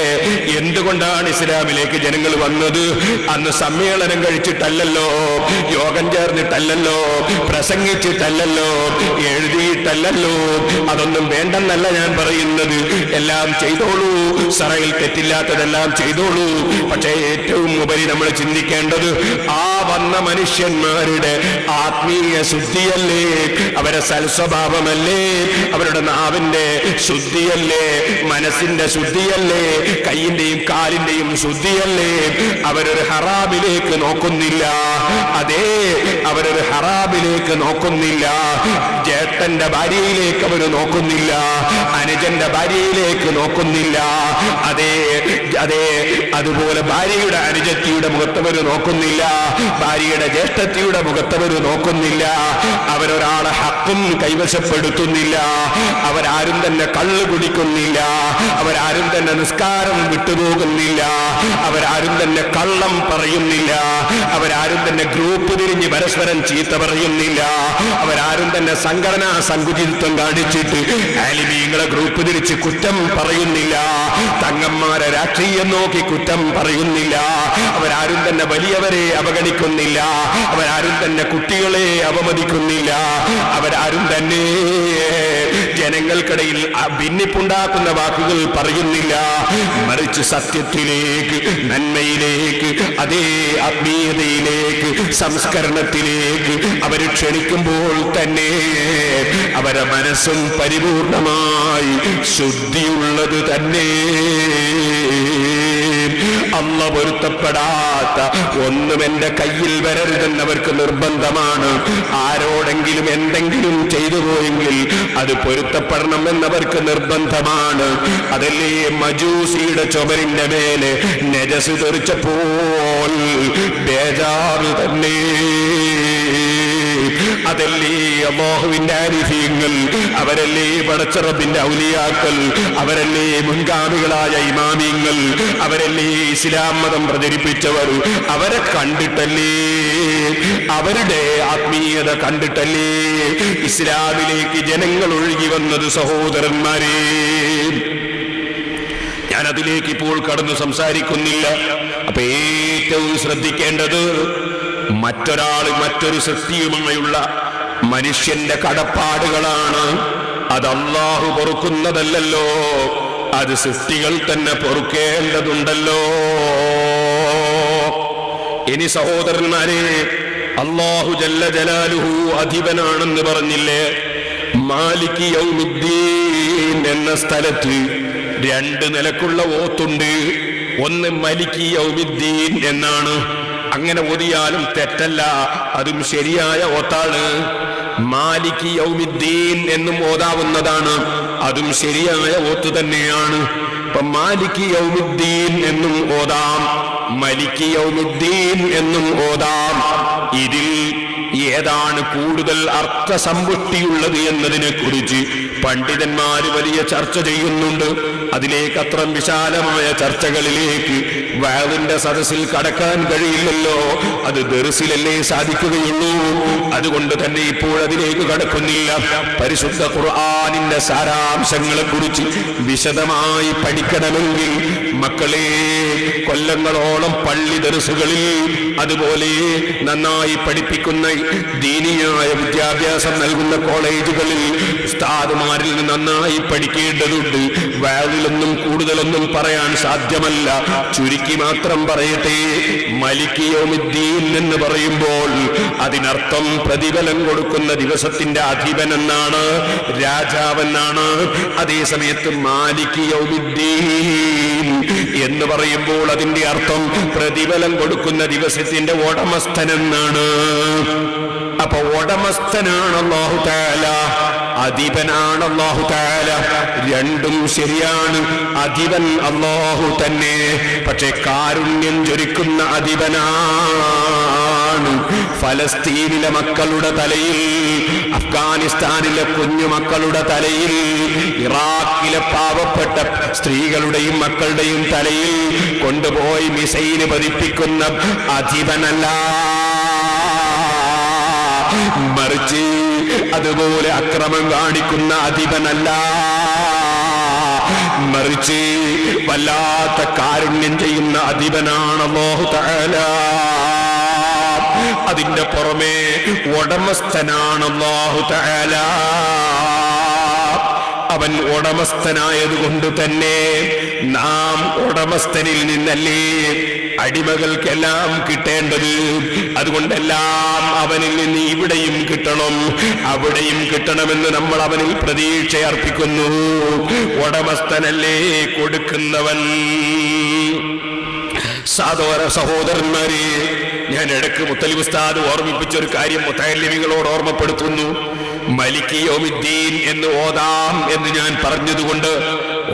എന്തുകൊണ്ടാണ് ഇസ്ലാമിലേക്ക് ജനങ്ങൾ വന്നത്? അന്ന് സമ്മേളനം കഴിച്ചിട്ടല്ലല്ലോ, യോഗം ചേർന്നിട്ടല്ലല്ലോ, പ്രസംഗിച്ചിട്ടല്ലല്ലോ, എഴുതിയിട്ടല്ലല്ലോ. അതൊന്നും വേണ്ടെന്നല്ല ഞാൻ പറയുന്നത്. എല്ലാം ചെയ്തോളൂ, സറയിൽ തെറ്റില്ലാത്തതെല്ലാം ചെയ്തോളൂ. പക്ഷേ ഏറ്റവും ഉപരി നമ്മൾ ചിന്തിക്കേണ്ടത് ആ വന്ന മനുഷ്യന്മാരുടെ ആത്മീയ ശുദ്ധിയല്ലേ, അവരെ സൽസ്വഭാവമല്ലേ, അവരുടെ നാവിന്റെ ശുദ്ധിയല്ലേ, മനസ്സിന്റെ ശുദ്ധിയല്ലേ, കൈയിന്റെയും കാലിന്റെയും ശുദ്ധിയല്ലേ? അവരൊരു ഹറാമിലേക്ക് നോക്കുന്നില്ല. അതേ, അവരൊരു ഹറാമിലേക്ക് നോക്കുന്നില്ല. ജ്യേഷ്ഠന്റെ ഭാര്യയിലേക്ക് അവർ നോക്കുന്നില്ല, അനുജന്റെ ഭാര്യയിലേക്ക് നോക്കുന്നില്ല. അതേ അതേ അതുപോലെ അതുപോലെ ഭാര്യയുടെ അനുജത്തിയുടെ മുഖത്തവർ നോക്കുന്നില്ല, ഭാര്യയുടെ ജ്യേഷ്ഠത്തിയുടെ മുഖത്തവർ നോക്കുന്നില്ല, അവരൊരാളെ ഹക്കും കൈവശപ്പെടുത്തുന്നില്ല, അവരാരും തന്നെ കള്ള് കുടിക്കുന്നില്ല, അവരാരും തന്നെ നിസ്കാരം വിട്ടുപോകുന്നില്ല, അവരാരും തന്നെ കള്ളം പറയുന്നില്ല, അവരാരും തന്നെ ഗ്രൂപ്പ് തിരിഞ്ഞ് പരസ്പരം ചീത്ത പറയുന്നില്ല, അവരാരും തന്നെ സംഘടനാ സങ്കുചിതത്വം കാണിച്ചിട്ട് ആലിമീങ്ങളെ ഗ്രൂപ്പ് തിരിച്ച് കുറ്റം പറയുന്നില്ല, തങ്ങന്മാരെ രാഷ്ട്രീയം നോക്കി കുറ്റം പറയുന്നില്ല, അവരാരും തന്നെ വലിയവരെ അവഗണിക്കുന്നില്ല, അവരാരും തന്നെ കുട്ടികളെ അവമതിക്കുന്നില്ല, അവരാരും തന്നെ ജനങ്ങൾക്കിടയിൽ ഭിന്നിപ്പുണ്ടാക്കുന്ന വാക്കുകൾ പറയുന്നില്ല, മറിച്ച് സത്യത്തിലേക്ക്, നന്മയിലേക്ക്, അതേ ആത്മീയതയിലേക്ക്, സംസ്കരണത്തിലേക്ക് അവർ ക്ഷണിക്കുമ്പോൾ തന്നെ അവരുടെ മനസ്സും പരിപൂർണമായി ശുദ്ധിയുള്ളത് തന്നെ. അല്ല പൊരുത്തപ്പെടാത്ത ഒന്നും എന്റെ കയ്യിൽ വരരുതെന്നവർക്ക് നിർബന്ധമാണ്. ആരോടെങ്കിലും എന്തെങ്കിലും ചെയ്തു പോയെങ്കിൽ അത് പൊരുത്തപ്പെടണം എന്നവർക്ക് നിർബന്ധമാണ്. അതല്ലേ മജൂസിയുടെ ചുമരിന്റെ മേലെ നജസ് തെറിച്ചപ്പോൾ ബേജാറ് തന്നെ. അതല്ലേ അല്ലാഹുവിന്റെ ആരിഫീങ്ങൾ, അവരല്ലേ പടച്ച റബ്ബിന്റെ ഔലിയാക്കൾ, അവരല്ലേ മുൻഗാമികളായ ഇമാമിങ്ങൾ, അവരല്ലേ ഇസ്ലാം മതം പ്രചരിപ്പിച്ചവർ. അവരെ കണ്ടിട്ടല്ലേ, അവരുടെ ആത്മീയത കണ്ടിട്ടല്ലേ ഇസ്ലാമിലേക്ക് ജനങ്ങൾ ഒഴുകി വന്നത്. സഹോദരന്മാരെ, ഞാൻ അതിലേക്ക് ഇപ്പോൾ കടന്നു സംസാരിക്കുന്നില്ല. അപ്പൊ ഏറ്റവും ശ്രദ്ധിക്കേണ്ടത് മറ്റൊരാൾ മറ്റൊരു സൃഷ്ടിയുമായുള്ള മനുഷ്യന്റെ കടപ്പാടുകളാണ്. അത് അല്ലാഹു പൊറുക്കുന്നതല്ലല്ലോ, അത് സൃഷ്ടികൾ തന്നെ പൊറുക്കേണ്ടതുണ്ടല്ലോ. ഇനി സഹോദരന്മാരെ, അല്ലാഹു ജല്ല ജലാലുഹു അധിപനാണെന്ന് പറഞ്ഞില്ലേ? മാലിക് യൗമിദ്ദീൻ എന്ന സ്ഥലത്ത് രണ്ട് നിലക്കുള്ള ഓത്തുണ്ട്. ഒന്ന് മലിക് യൗമിദ്ദീൻ എന്നാണ്. അങ്ങനെ ഓതിയാലും തെറ്റല്ല, അതും ശരിയായ ഓത്താണ്. മാലിക് യൗമിദ്ദീൻ എന്നും ഓതാവുന്നതാണ്, അതും ശരിയായ ഓത്ത് തന്നെയാണ്. ഇപ്പൊ മാലിക് യൗമിദ്ദീൻ എന്നും ഓതാം, മലിക് യൗമിദ്ദീൻ എന്നും ഓതാം. ഇതിൽ ഏതാണ് കൂടുതൽ അർത്ഥസമ്പുഷ്ടിയുള്ളത് എന്നതിനെ കുറിച്ച് പണ്ഡിതന്മാര് വലിയ ചർച്ച ചെയ്യുന്നുണ്ട്. അതിലേക്ക് അത്ര വിശാലമായ ചർച്ചകളിലേക്ക് വഅദിന്റെ സദസ്സിൽ കടക്കാൻ കഴിയില്ലല്ലോ, അത് ദർസിലല്ലേ സാധിക്കുകയുള്ളൂ. അതുകൊണ്ട് തന്നെ ഇപ്പോൾ അതിലേക്ക് കടക്കുന്നില്ല. പരിശുദ്ധ ഖുർആനിന്റെ സാരാംശങ്ങളെ കുറിച്ച് വിശദമായി പഠിക്കണമെങ്കിൽ മക്കളെ, കൊല്ലങ്ങളോളം പള്ളി ദർസുകളിൽ, അതുപോലെ നന്നായി പഠിപ്പിക്കുന്ന ദീനിയായ വിദ്യാഭ്യാസം നൽകുന്ന കോളേജുകളിൽ ഉസ്താദുമാരിൽ നിന്ന് നന്നായി പഠിക്കേണ്ടതുണ്ട്. വഅദിലൊന്നും കൂടുതലൊന്നും പറയാൻ സാധ്യമല്ല. ചുരുക്കി മാത്രം പറയട്ടെ, മലിക് യൗമിദ്ദീൻ എന്ന് പറയുമ്പോൾ അതിനർത്ഥം പ്രതിഫലം കൊടുക്കുന്ന ദിവസത്തിന്റെ അധിപൻ എന്നാണ്, രാജാവെന്നാണ്. അതേസമയത്ത് മാലിക് യൗമിദ്ദീൻ എന്ന് പറയുമ്പോൾ അതിന്റെ അർത്ഥം പ്രതിഫലം കൊടുക്കുന്ന ദിവസത്തിന്റെ ഉടമസ്ഥനെന്നാണ്. അപ്പൊ ഉടമസ്ഥനാണ് അല്ലാഹു തആല, അധിപനാണ് അല്ലാഹു തആല. രണ്ടും ശരിയാണ്. അധിപൻ അല്ലാഹു തന്നെ, പക്ഷെ കാരുണ്യം ചൊരിക്കുന്ന അധിപനാണ്. ഫലസ്തീനിലെ മക്കളുടെ തലയിൽ, അഫ്ഗാനിസ്ഥാനിലെ കുഞ്ഞുമക്കളുടെ തലയിൽ, ഇറാഖിലെ പാവപ്പെട്ട സ്ത്രീകളുടെയും മക്കളുടെയും തലയിൽ കൊണ്ടുപോയി മിസൈല് പതിപ്പിക്കുന്ന അധിപനല്ല, മറിച്ച് അതുപോലെ അക്രമം കാണിക്കുന്ന അധിപനല്ല, മറിച്ച് വല്ലാത്ത കാരുണ്യം ചെയ്യുന്ന അധിപനാണ് അല്ലാഹു തആല. അതിന്റെ പുറമെ ഉടമസ്ഥനാണ് അല്ലാഹു തആല. അവൻ ഉടമസ്ഥനായതുകൊണ്ട് തന്നെ നാം ഉടമസ്ഥനിൽ നിന്നല്ലേ അടിമകൾക്കെല്ലാം കിട്ടേണ്ടത്. അതുകൊണ്ടെല്ലാം അവനിൽ നിന്ന് ഇവിടെയും കിട്ടണം അവിടെയും കിട്ടണമെന്ന് നമ്മൾ അവനിൽ പ്രതീക്ഷ അർപ്പിക്കുന്നു. ഉടമസ്ഥനല്ലേ കൊടുക്കുന്നവൻ. സഹോദരന്മാരെ, ഞാൻ ഇടയ്ക്ക് മുത്തലിബ് ഉസ്താദ് ഓർമ്മിപ്പിച്ചൊരു കാര്യം മുതഅല്ലിമീങ്ങളോട് ഓർമ്മപ്പെടുത്തുന്നു. മലിക് യൗമിദ്ദീൻ എന്ന് ഓതാം എന്ന് ഞാൻ പറഞ്ഞതുകൊണ്ട്,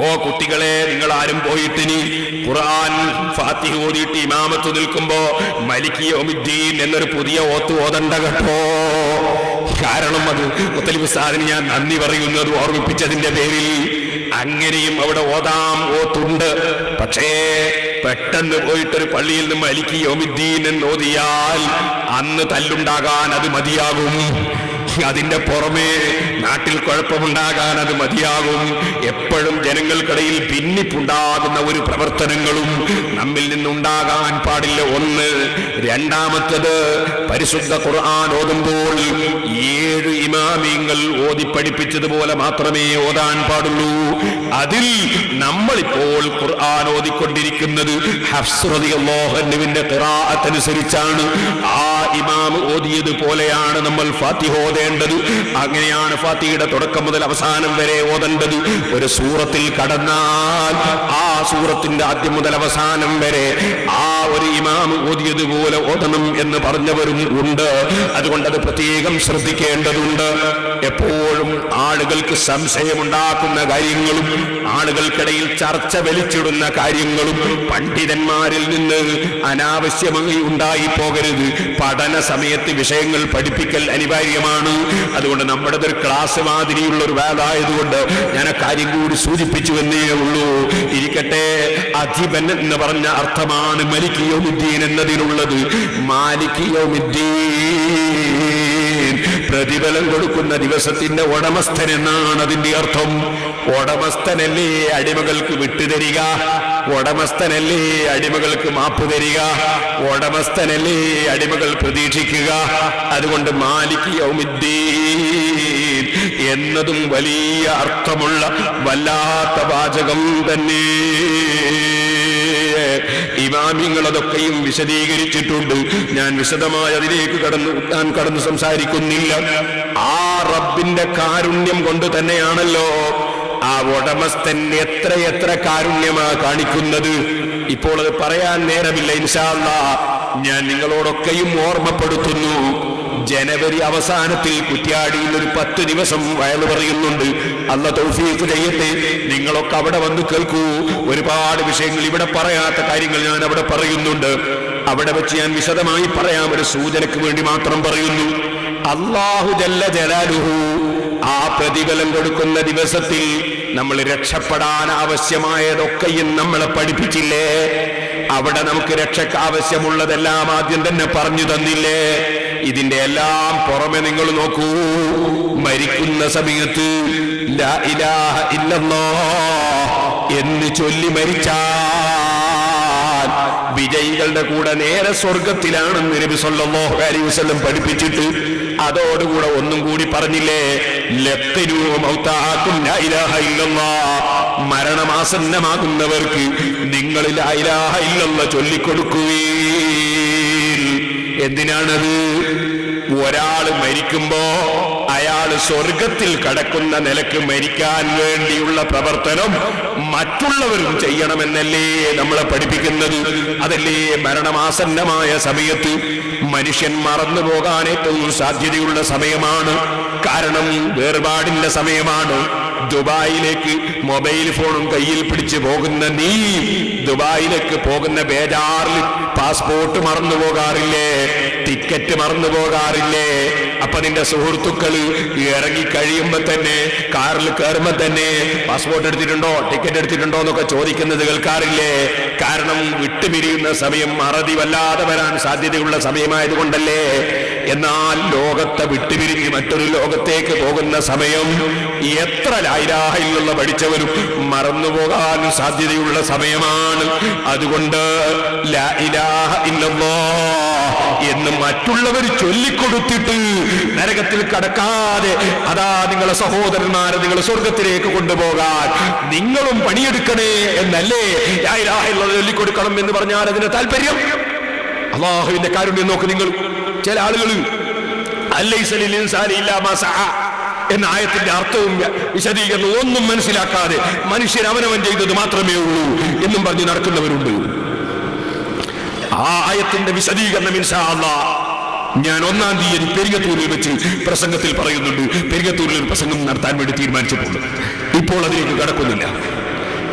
ഓ കുട്ടികളെ, നിങ്ങൾ ആരും പോയിട്ടിനി ഖുർആൻ ഫാത്തിഹ ഓതിയിട്ട് ഇമാമത്ത് നിൽക്കുമ്പോ മലിക് യൗമിദ്ദീൻ എന്നൊരു പുതിയ ഓത്ത് ഓതണ്ട കേട്ടോ. കാരണം അത് മുത്തലിബ് ഉസ്താദിന് ഞാൻ നന്ദി പറയുന്നത് ഓർമ്മിപ്പിച്ചതിന്റെ പേരിൽ. അങ്ങനെയും അവിടെ ഓത്തുണ്ട്. പക്ഷേ പെട്ടെന്ന് പോയിട്ടൊരു പള്ളിയിൽ നിന്ന് മലിക് യൗമിദ്ദീൻ എന്ന് ഓതിയാൽ അന്ന് തല്ലുണ്ടാകാൻ അത് മതിയാകും. അതിന്റെ പുറമെ നാട്ടിൽ കുഴപ്പമുണ്ടാകാൻ അത് മതിയാകും. എപ്പോഴും ജനങ്ങൾക്കിടയിൽ ഭിന്നിപ്പുണ്ടാകുന്ന ഒരു പ്രവർത്തനങ്ങളും നമ്മിൽ നിന്നുണ്ടാകാൻ പാടില്ല. ഒന്ന്. രണ്ടാമത്തത്, പരിശുദ്ധ ഖുർആൻ ഓതുമ്പോൾ 7 ഇമാമിങ്ങൾ ഓതി പഠിപ്പിച്ചതുപോലെ മാത്രമേ ഓതാൻ പാടുള്ളൂ. അതിൽ നമ്മളിപ്പോൾ ഖുർആൻ ഓതിക്കൊണ്ടിരിക്കുന്നത് ഹഫ്സ് റളിയല്ലാഹു അൻഹുവിന്റെ ഖിറാഅത്ത് അനുസരിച്ചാണ്. ആ ഇമാം ഓതിയത് പോലെയാണ് നമ്മൾ ഫാത്തിഹ ഓതേണ്ടത്. അങ്ങനെയാണ് ഫാത്തിഹയുടെ തുടക്കം മുതൽ അവസാനം വരെ ഓതേണ്ടത്. ഒരു സൂറത്തിൽ കടന്നാൽ ആ സൂറത്തിന്റെ ആദ്യം മുതൽ അവസാനം വരെ ആ ഒരു ഇമാം ഓതിയതുപോലെ ഓതണം എന്ന് പറഞ്ഞവരും ഉണ്ട്. അതുകൊണ്ട് അത് പ്രത്യേകം ശ്രദ്ധിക്കേണ്ടതുണ്ട്. എപ്പോഴും ആളുകൾക്ക് സംശയമുണ്ടാക്കുന്ന കാര്യങ്ങളും ആളുകൾക്കിടയിൽ ചർച്ച വലിച്ചിടുന്ന കാര്യങ്ങളും പണ്ഡിതന്മാരിൽ നിന്ന് അനാവശ്യമായി ഉണ്ടായി പോകരുത്. പഠന സമയത്ത് വിഷയങ്ങൾ പഠിപ്പിക്കൽ അനിവാര്യമാണ്. അതുകൊണ്ട് നമ്മുടെ ഒരു ക്ലാസ് മാതിരിയുള്ള ഒരു വേദായതുകൊണ്ട് ഞാൻ ആ കാര്യം കൂടി സൂചിപ്പിച്ചു എന്നേ ഉള്ളൂ. ഇരിക്കട്ടെ, അധിപൻ എന്ന് പറഞ്ഞ അർത്ഥമാണ് മലിക് യൗമിദ്ദീൻ എന്നതിനുള്ളത്. മാലിക് യൗമിദ്ദീൻ, പ്രതിഫലം കൊടുക്കുന്ന ദിവസത്തിന്റെ ഉടമസ്ഥൻ എന്നാണ് അതിന്റെ അർത്ഥം. ഉടമസ്ഥനല്ലേ അടിമകൾക്ക് വിട്ടുതരിക, ഉടമസ്ഥനല്ലേ അടിമകൾക്ക് മാപ്പ് തരിക, ഉടമസ്ഥനല്ലേ അടിമകൾ പ്രതീക്ഷിക്കുക. അതുകൊണ്ട് മാലിക് യൗമിദ്ദീൻ എന്നതും വലിയ അർത്ഥമുള്ള വല്ലാത്ത വാചകം തന്നെ. ഇമാമിങ്ങൾ അതൊക്കെയും വിശദീകരിച്ചിട്ടുണ്ട്. ഞാൻ വിശദമായി അതിലേക്ക് കടന്നു സംസാരിക്കുന്നില്ല. ആ റബ്ബിന്റെ കാരുണ്യം കൊണ്ട് തന്നെയാണല്ലോ ആ ഉടമസ്ഥൻ എത്ര കാരുണ്യമാ കാണിക്കുന്നത്. ഇപ്പോൾ അത് പറയാൻ നേരമില്ല. ഇൻഷാ അല്ലാഹ് ഞാൻ നിങ്ങളോടൊക്കെയും ഓർമ്മപ്പെടുത്തുന്നു. ജനുവരി അവസാനത്തിൽ കുറ്റ്യാടിയിൽ ഒരു 10 ദിവസം വയല് പറയുന്നുണ്ട്. അല്ലാഹ് തൗഫീഖ് ചെയ്യട്ടെ. നിങ്ങളൊക്കെ അവിടെ വന്ന് കേൾക്കൂ. ഒരുപാട് വിഷയങ്ങൾ, ഇവിടെ പറയാത്ത കാര്യങ്ങൾ ഞാൻ അവിടെ പറയുന്നുണ്ട്. അവിടെ വെച്ച് ഞാൻ വിശദമായി പറയാം. ഒരു സൂചനയ്ക്ക് വേണ്ടി മാത്രം പറയുന്നു. അല്ലാഹു ജല്ല ജലാലുഹു ആ പ്രതിഫലം കൊടുക്കുന്ന ദിവസത്തിൽ നമ്മൾ രക്ഷപ്പെടാൻ ആവശ്യമായതൊക്കെയും നമ്മളെ പഠിപ്പിച്ചില്ലേ? അവിടെ നമുക്ക് രക്ഷയ്ക്ക് ആവശ്യമുള്ളതെല്ലാം ആദ്യം തന്നെ പറഞ്ഞു തന്നില്ലേ? ഇതിന്റെ എല്ലാം പുറമെ നിങ്ങൾ നോക്കൂ. മരിക്കുന്ന സമയത്ത് ലാ ഇലാഹ ഇല്ലല്ലാഹ് എന്ന് ചൊല്ലി മരിച്ചാൽ വിജയികളുടെ കൂടെ നേരെ സ്വർഗത്തിലാണെന്ന് നബി സല്ലല്ലാഹു അലൈഹി വസല്ലം പഠിപ്പിച്ചിട്ട് അതോടുകൂടെ ഒന്നും കൂടി പറഞ്ഞില്ലേ? ലഖ്നൂ മൗതാഅക്കും ലാ ഇലാഹ ഇല്ലല്ലാഹ്, മരണമാസന്നമാകുന്നവർക്ക് നിങ്ങൾ ലാ ഇലാഹ ഇല്ലല്ലാഹ് ചൊല്ലിക്കൊടുക്കുകയും. എന്തിനാണത്? ഒരാള് മരിക്കുമ്പോ അയാൾ സ്വർഗത്തിൽ കടക്കുന്ന നിലക്ക് മരിക്കാൻ വേണ്ടിയുള്ള പ്രവർത്തനം മറ്റുള്ളവരും ചെയ്യണമെന്നല്ലേ നമ്മളെ പഠിപ്പിക്കുന്നത്? അതല്ലേ മരണമാസന്നമായ സമയത്ത് മനുഷ്യൻ മറന്നു പോകാൻ ഏറ്റവും സാധ്യതയുള്ള സമയമാണ്. കാരണം വേർപാടിന്റെ സമയമാണ്. ദുബായിലേക്ക് മൊബൈൽ ഫോണും കയ്യിൽ പിടിച്ചു പോകുന്ന നീ ദുബായിലേക്ക് പോകുന്ന ബേജാറിൽ പാസ്പോർട്ട് മറന്നു പോകാറില്ലേ? ടിക്കറ്റ് മറന്നു പോകാറില്ലേ? അപ്പൊ നിന്റെ സുഹൃത്തുക്കൾ ഇറങ്ങി കഴിയുമ്പോ തന്നെ, കാറിൽ കയറുമ്പോ തന്നെ പാസ്പോർട്ട് എടുത്തിട്ടുണ്ടോ, ടിക്കറ്റ് എടുത്തിട്ടുണ്ടോ എന്നൊക്കെ ചോദിക്കുന്നത് കേൾക്കാറില്ലേ? കാരണം വിട്ടുപിരിയുന്ന സമയം മറതി വല്ലാതെ വരാൻ സാധ്യതയുള്ള സമയമായതുകൊണ്ടല്ലേ. എന്നാൽ ലോകത്തെ വിട്ടുപിരിഞ്ഞ് മറ്റൊരു ലോകത്തേക്ക് പോകുന്ന സമയം എത്ര ലാ ഇലാഹ ഇല്ലല്ലാഹ് പഠിച്ചവരും മറന്നുപോകാൻ സാധ്യതയുള്ള സമയമാണ്. അതുകൊണ്ട് ലാ ഇലാഹ ഇല്ലല്ലാഹ് എന്ന് മറ്റുള്ളവർ ചൊല്ലിക്കൊടുത്തിട്ട് നരകത്തിൽ കടക്കാതെ അതാ നിങ്ങളെ സഹോദരന്മാരെ നിങ്ങൾ സ്വർഗത്തിലേക്ക് കൊണ്ടുപോകാൻ നിങ്ങളും പണിയെടുക്കണേ എന്നല്ലേ ലാ ഇലാഹ ഇല്ലല്ലാഹ് ചൊല്ലിക്കൊടുക്കണം എന്ന് പറഞ്ഞാൽ അതിന് താല്പര്യം? അല്ലാഹുവിന്റെ കാരുണ്യം നോക്ക് നിങ്ങൾ. ചില ആളുകൾ അലൈസ ലിൽ ഇൻസാനി ഇല്ലാ മാ സഅ എന്ന ആയത്തിന്റെ അർത്ഥവും വിശദീകരണവും ഒന്നും മനസ്സിലാക്കാതെ മനുഷ്യൻ അവനവൻ ചെയ്തത് മാത്രമേ ഉള്ളൂ എന്നും പറഞ്ഞ് നടക്കുന്നവരുണ്ട്. ആ ആയത്തിന്റെ വിശദീകരണം ഇൻഷാ അല്ലാഹ് ഞാൻ 1-ാം തീയതി പെരിങ്ങത്തൂരിൽ വെച്ച് പ്രസംഗത്തിൽ പറയുന്നുണ്ട്. പെരിങ്ങത്തൂരിൽ ഒരു പ്രസംഗം നടത്താൻ വേണ്ടി തീരുമാനിച്ചിട്ടുണ്ട്. ഇപ്പോൾ അതിലേക്ക് കടക്കുന്നില്ല.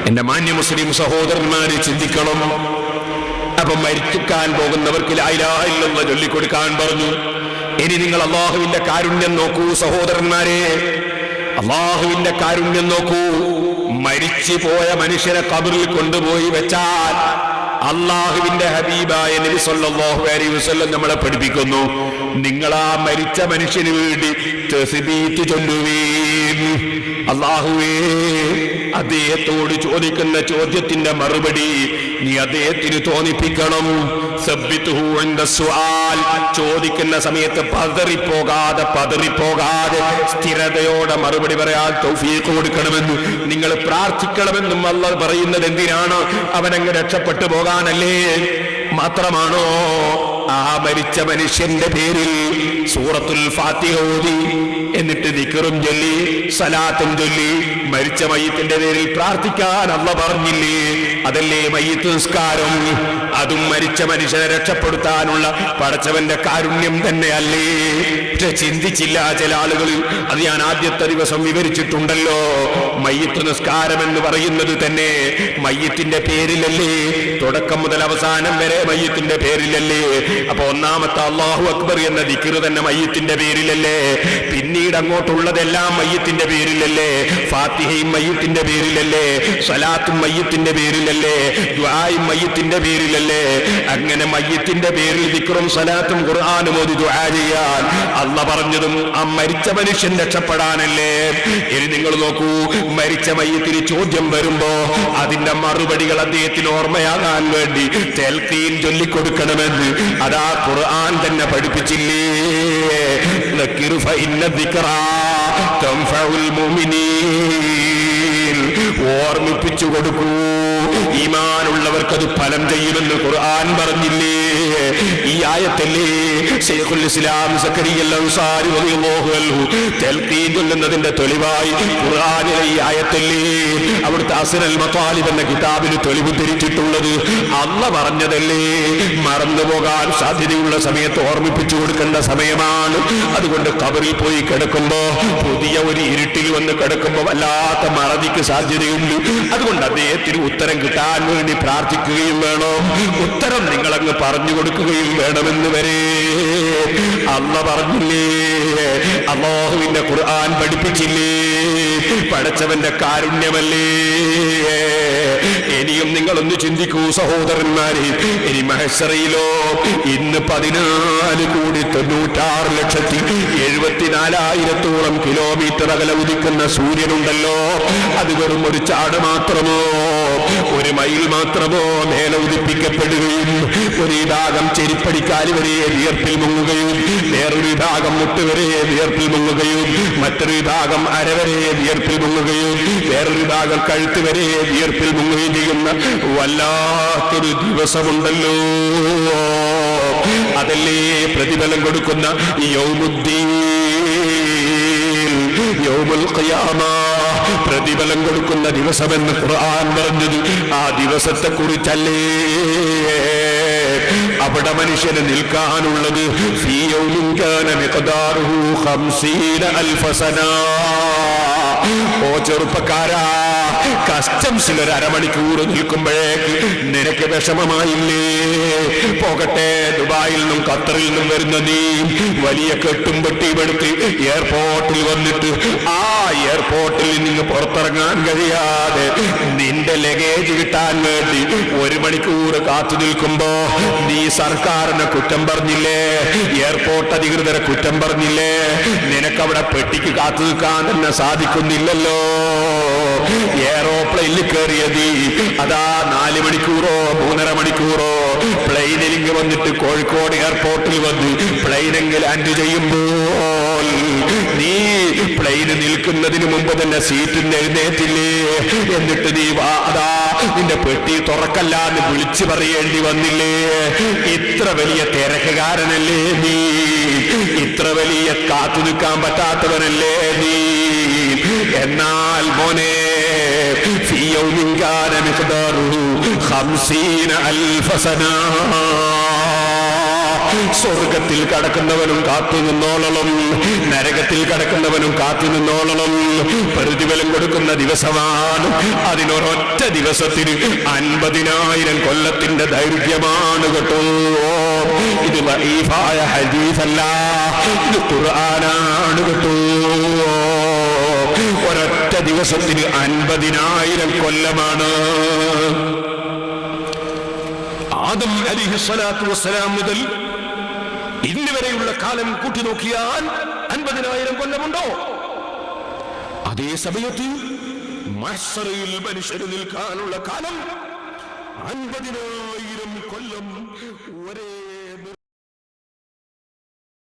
എന്റെ മാന്യ മുസ്ലിം സഹോദരന്മാരെ ചിന്തിക്കണം. അപ്പൊ മരിക്കാൻ പോകുന്നവർക്ക് ലാ ഇലാഹ ഇല്ലല്ലാഹ് ചൊല്ലിക്കൊടുക്കാൻ പറഞ്ഞു. ഇനി നിങ്ങൾ അള്ളാഹുവിന്റെ കാരുണ്യം നോക്കൂ സഹോദരന്മാരെ, അള്ളാഹുവിന്റെ കാരുണ്യം നോക്കൂ. മരിച്ചു പോയ മനുഷ്യനെ ഖബറിൽ കൊണ്ടുപോയി വെച്ചാൽ അള്ളാഹുവിന്റെ ഹബീബായ നബി സല്ലല്ലാഹു അലൈഹി വസല്ലം നമ്മളെ പഠിപ്പിക്കുന്നു, നിങ്ങൾ ആ മരിച്ച മനുഷ്യന് വേണ്ടി തസ്ബീഹ് ചൊല്ലുവീൻ. അള്ളാഹുവേ, അദ്ദേഹത്തോട് ചോദിക്കുന്ന ചോദ്യത്തിന്റെ മറുപടി നീ അദ്ദേഹത്തിന് തോന്നിപ്പിക്കണം. സബ്ബിതുഹു ഇൻദ സുആൽ, ചോദിക്കുന്ന സമയത്ത് പതറിപ്പോകാതെ സ്ഥിരതയോടെ മറുപടി പറയാൻ തൗഫീഖ് കൊടുക്കണമെന്ന് നിങ്ങൾ പ്രാർത്ഥിക്കണമെന്നും അല്ലാഹ് പറയുന്നത് എന്തിനാണ്? അവനങ്ങ് രക്ഷപ്പെട്ടു പോകാനല്ലേ? മാത്രമാണോ ആ മരിച്ച മനുഷ്യന്റെ പേരിൽ സൂറത്തുൽ ഫാത്തിഹ ഓതി, എന്നിട്ട് ദിക്റും ചൊല്ലി സലാത്തും ചൊല്ലി മരിച്ച മയ്യിത്തിന്റെ പേരിൽ പ്രാർത്ഥിക്കാൻ അല്ലാഹ് പറഞ്ഞില്ലേ? അതല്ലേ മയ്യിത്ത് നിസ്കാരം? അതും മരിച്ച മനുഷ്യനെ രക്ഷപ്പെടുത്താനുള്ള പടച്ചവന്റെ കാരുണ്യം തന്നെയല്ലേ? പക്ഷെ ചിന്തിച്ചില്ല ചില ആളുകൾ. അത് ഞാൻ ആദ്യത്തെ ദിവസം വിവരിച്ചിട്ടുണ്ടല്ലോ. മയ്യിത്ത് നിസ്കാരം എന്ന് പറയുന്നത് തന്നെ മയ്യിത്തിന്റെ പേരിലല്ലേ? തുടക്കം മുതൽ അവസാനം വരെ മയ്യിത്തിന്റെ പേരിലല്ലേ? അപ്പൊ ഒന്നാമത്തെ അല്ലാഹു അക്ബർ എന്ന ദിക്ർ തന്നെ മയ്യിത്തിന്റെ പേരിലല്ലേ? പിന്നീട് അങ്ങോട്ടുള്ളതെല്ലാം മയ്യിത്തിന്റെ പേരിലല്ലേ? ഫാത്തിഹയും മയ്യിത്തിന്റെ പേരിലല്ലേ? സലാത്തും മയ്യിത്തിന്റെ പേരിലല്ലേ? ദുആയും മയ്യിത്തിന്റെ പേരിലല്ലേ? അങ്ങനെ മയ്യിത്തിന്റെ പേരിൽ ദിക്റും സലാത്തും ഖുർആനും ഓതി ദുആ ചെയ്യാൻ അല്ലാഹ് പറഞ്ഞതും ആ മരിച്ച മനുഷ്യൻ രക്ഷപ്പെടാനല്ലേ? ഇനി നിങ്ങൾ നോക്കൂ, മരിച്ച മയ്യിത്തിന് ചോദ്യം വരുമ്പോ അതിന്റെ മറുപടികൾ അദ്ദേഹത്തിന് ഓർമ്മയാകാൻ വേണ്ടി തൽഖീൻ ചൊല്ലിക്കൊടുക്കണമെന്ന് അതാ ഖുർആൻ തന്നെ പഠിപ്പിച്ചില്ലേ? ലക്കിറു ഫഇന്ന ദിക്റാ തൻഫഉൽ മുഅ്മിനീൻ, ഓർമ്മിപ്പിച്ചു കൊടുക്കൂ, ഈമാനുള്ളവർക്ക് അത് ഫലം ചെയ്യുമെന്ന് ഖുർആൻ പറഞ്ഞില്ലേ? ഈ ആയത്തല്ലേ ശൈഖുൽ ഇസ്ലാം സക്കരിയ അൻസാരി റളിയല്ലാഹു അൻഹു തൽഖീൻ ചൊല്ലുന്നതിന്റെ തെളിവായി ഖുർആനിലെ ഈ ആയത്തല്ലേ അവിടുത്തെ അസ്റൽ മതാലിബ് എന്ന കിതാബിൽ തെളിവ് ധരിച്ചിട്ടുള്ളത്? അല്ലാഹ് പറഞ്ഞതല്ലേ? മറന്നുപോകാൻ സാധ്യതയുള്ള സമയത്ത് ഓർമ്മിപ്പിച്ചു കൊടുക്കേണ്ട സമയമാണ്. അതുകൊണ്ട് ഖബറിൽ പോയി കിടക്കുമ്പോ, പുതിയ ഒരു ഇരുട്ടിൽ വന്ന് കിടക്കുമ്പോ വല്ലാത്ത മറവിക്ക് സാധ്യതയുണ്ട്. അതുകൊണ്ട് അദ്ദേഹത്തിന് ഉത്തരം കിട്ടാൻ വേണ്ടി പ്രാർത്ഥിക്കുകയും വേണം, ഉത്തരം നിങ്ങളങ്ങ് പറഞ്ഞു കൊടുക്കുകയും വേണമെന്ന് വരെ അല്ലാഹ് പറഞ്ഞില്ലേ? അല്ലാഹുവിന്റെ ഖുർആൻ പഠിപ്പിച്ചില്ലേ? പടച്ചവന്റെ കാരുണ്യമല്ലേ? ഇനിയും നിങ്ങളൊന്ന് ചിന്തിക്കൂ സഹോദരന്മാരെ. ഇനി മഹ്ശറിലോ ഇന്ന് 14,96,74,000 കിലോമീറ്റർ അകലെ ഉദിക്കുന്ന സൂര്യനുണ്ടല്ലോ, അത് വെറും ഒരു ചാട് മാത്രമോ, ഒരു മൈൽ മാത്രമോ മേലെ ഉദിപ്പിക്കപ്പെടുകയും ഒരു വിഭാഗം ചെരിപ്പടിക്കാല് വരെ വിയർപ്പിൽ മുങ്ങുകയും വേറൊരു വിഭാഗം മുട്ടുവരെ വിയർപ്പിൽ മുങ്ങുകയും മറ്റൊരു വിഭാഗം അരവരെ വിയർപ്പിൽ മുങ്ങുകയും വേറൊരു വിഭാഗം കഴുത്ത് വരെ വിയർപ്പിൽ മുങ്ങുകയും ചെയ്യുന്ന വല്ലാത്തൊരു ദിവസമുണ്ടല്ലോ. അതല്ലേ പ്രതിഫലം കൊടുക്കുന്ന യൗമുദ്ദീൻ, യൗമുൽ ഖിയാമ, പ്രതിഫലം കൊടുക്കുന്ന ദിവസമെന്ന് ഖുർആൻ പറഞ്ഞത് ആ ദിവസത്തെ കുറിച്ചല്ലേ? അവിടെ മനുഷ്യന് നിൽക്കാനുള്ളത് ഫീ യൗമിൻ കാന മിഖ്ദാറുഹു 50,000 സന. ഓ ചെറുപ്പക്കാരാ, കസ്റ്റംസിൽ ഒരു അരമണിക്കൂർ നിൽക്കുമ്പോഴേക്ക് നിനക്ക് വിഷമമായില്ലേ? പോകട്ടെ, ദുബായിൽ നിന്നും ഖത്തറിൽ നിന്നും വരുന്ന നീ വലിയ കെട്ടും പെട്ടിയുമെടുത്ത് എയർപോർട്ടിൽ വന്നിട്ട് ആ എയർപോർട്ടിൽ നിന്ന് പുറത്തിറങ്ങാൻ കഴിയാതെ നിന്റെ ലഗേജ് കിട്ടാൻ വേണ്ടി 1 മണിക്കൂർ കാത്തു നിൽക്കുമ്പോ നീ സർക്കാരിനെ കുറ്റം പറഞ്ഞില്ലേ? എയർപോർട്ട് അധികൃതരെ കുറ്റം പറഞ്ഞില്ലേ? നിനക്കവിടെ പെട്ടിക്ക് കാത്തു നിൽക്കാൻ തന്നെ സാധിക്കുന്നില്ലല്ലോ. എയറോപ്ലെയിനിൽ കയറിയത് അതാ 4 മണിക്കൂറോ 3.5 മണിക്കൂറോ പ്ലെയിനിൽ വന്നിട്ട് കോഴിക്കോട് എയർപോർട്ടിൽ വന്ന് പ്ലെയിനെങ്കിൽ ലാൻഡ് ചെയ്യുമ്പോൾ നീ പ്ലെയിന് നിൽക്കുന്നതിന് മുമ്പ് തന്നെ സീറ്റിൽ എഴുന്നേറ്റില്ലേ? എന്നിട്ട് നീ അതാ നിന്റെ പെട്ടി തുറക്കല്ല എന്ന് വിളിച്ചു പറയേണ്ടി വന്നില്ലേ? ഇത്ര വലിയ തിരക്കുകാരനല്ലേ നീ? ഇത്ര വലിയ കാത്തു നിൽക്കാൻ പറ്റാത്തവനല്ലേ നീ? എന്നാൽ മോനെ, ഫീ യൗമിൻ കാന മിഖ്ദാറുഹു 50,000 സന, സ്വർഗത്തിൽ കടക്കുന്നവനും കാത്തു നിന്നോളണം, നരകത്തിൽ കടക്കുന്നവനും കാത്തു നിന്നോളണം. പ്രതിഫലം കൊടുക്കുന്ന ദിവസമാണ്. അതിനൊരൊറ്റ ദിവസത്തിന് 50,000 കൊല്ലത്തിന്റെ ദൈർഘ്യമാണ് കേട്ടോ. ഇത് ദഈഫായ ഹദീസല്ല, ഇത് ഖുർആനാണ് കേട്ടോ. ഒരൊറ്റ ദിവസത്തിന് 50,000 കൊല്ലമാണ്. ആദം അലൈഹിസ്സലാത്തു വസ്സലാം മുതൽ ഇന്ന് വരെയുള്ള കാലം കൂട്ടി നോക്കിയാൽ 50,000 കൊല്ലമുണ്ടോ? അതേ സമയത്ത് മഹ്ശറിൽ മനുഷ്യർ നിൽക്കാനുള്ള കാലം 50,000 കൊല്ലം ഒരേ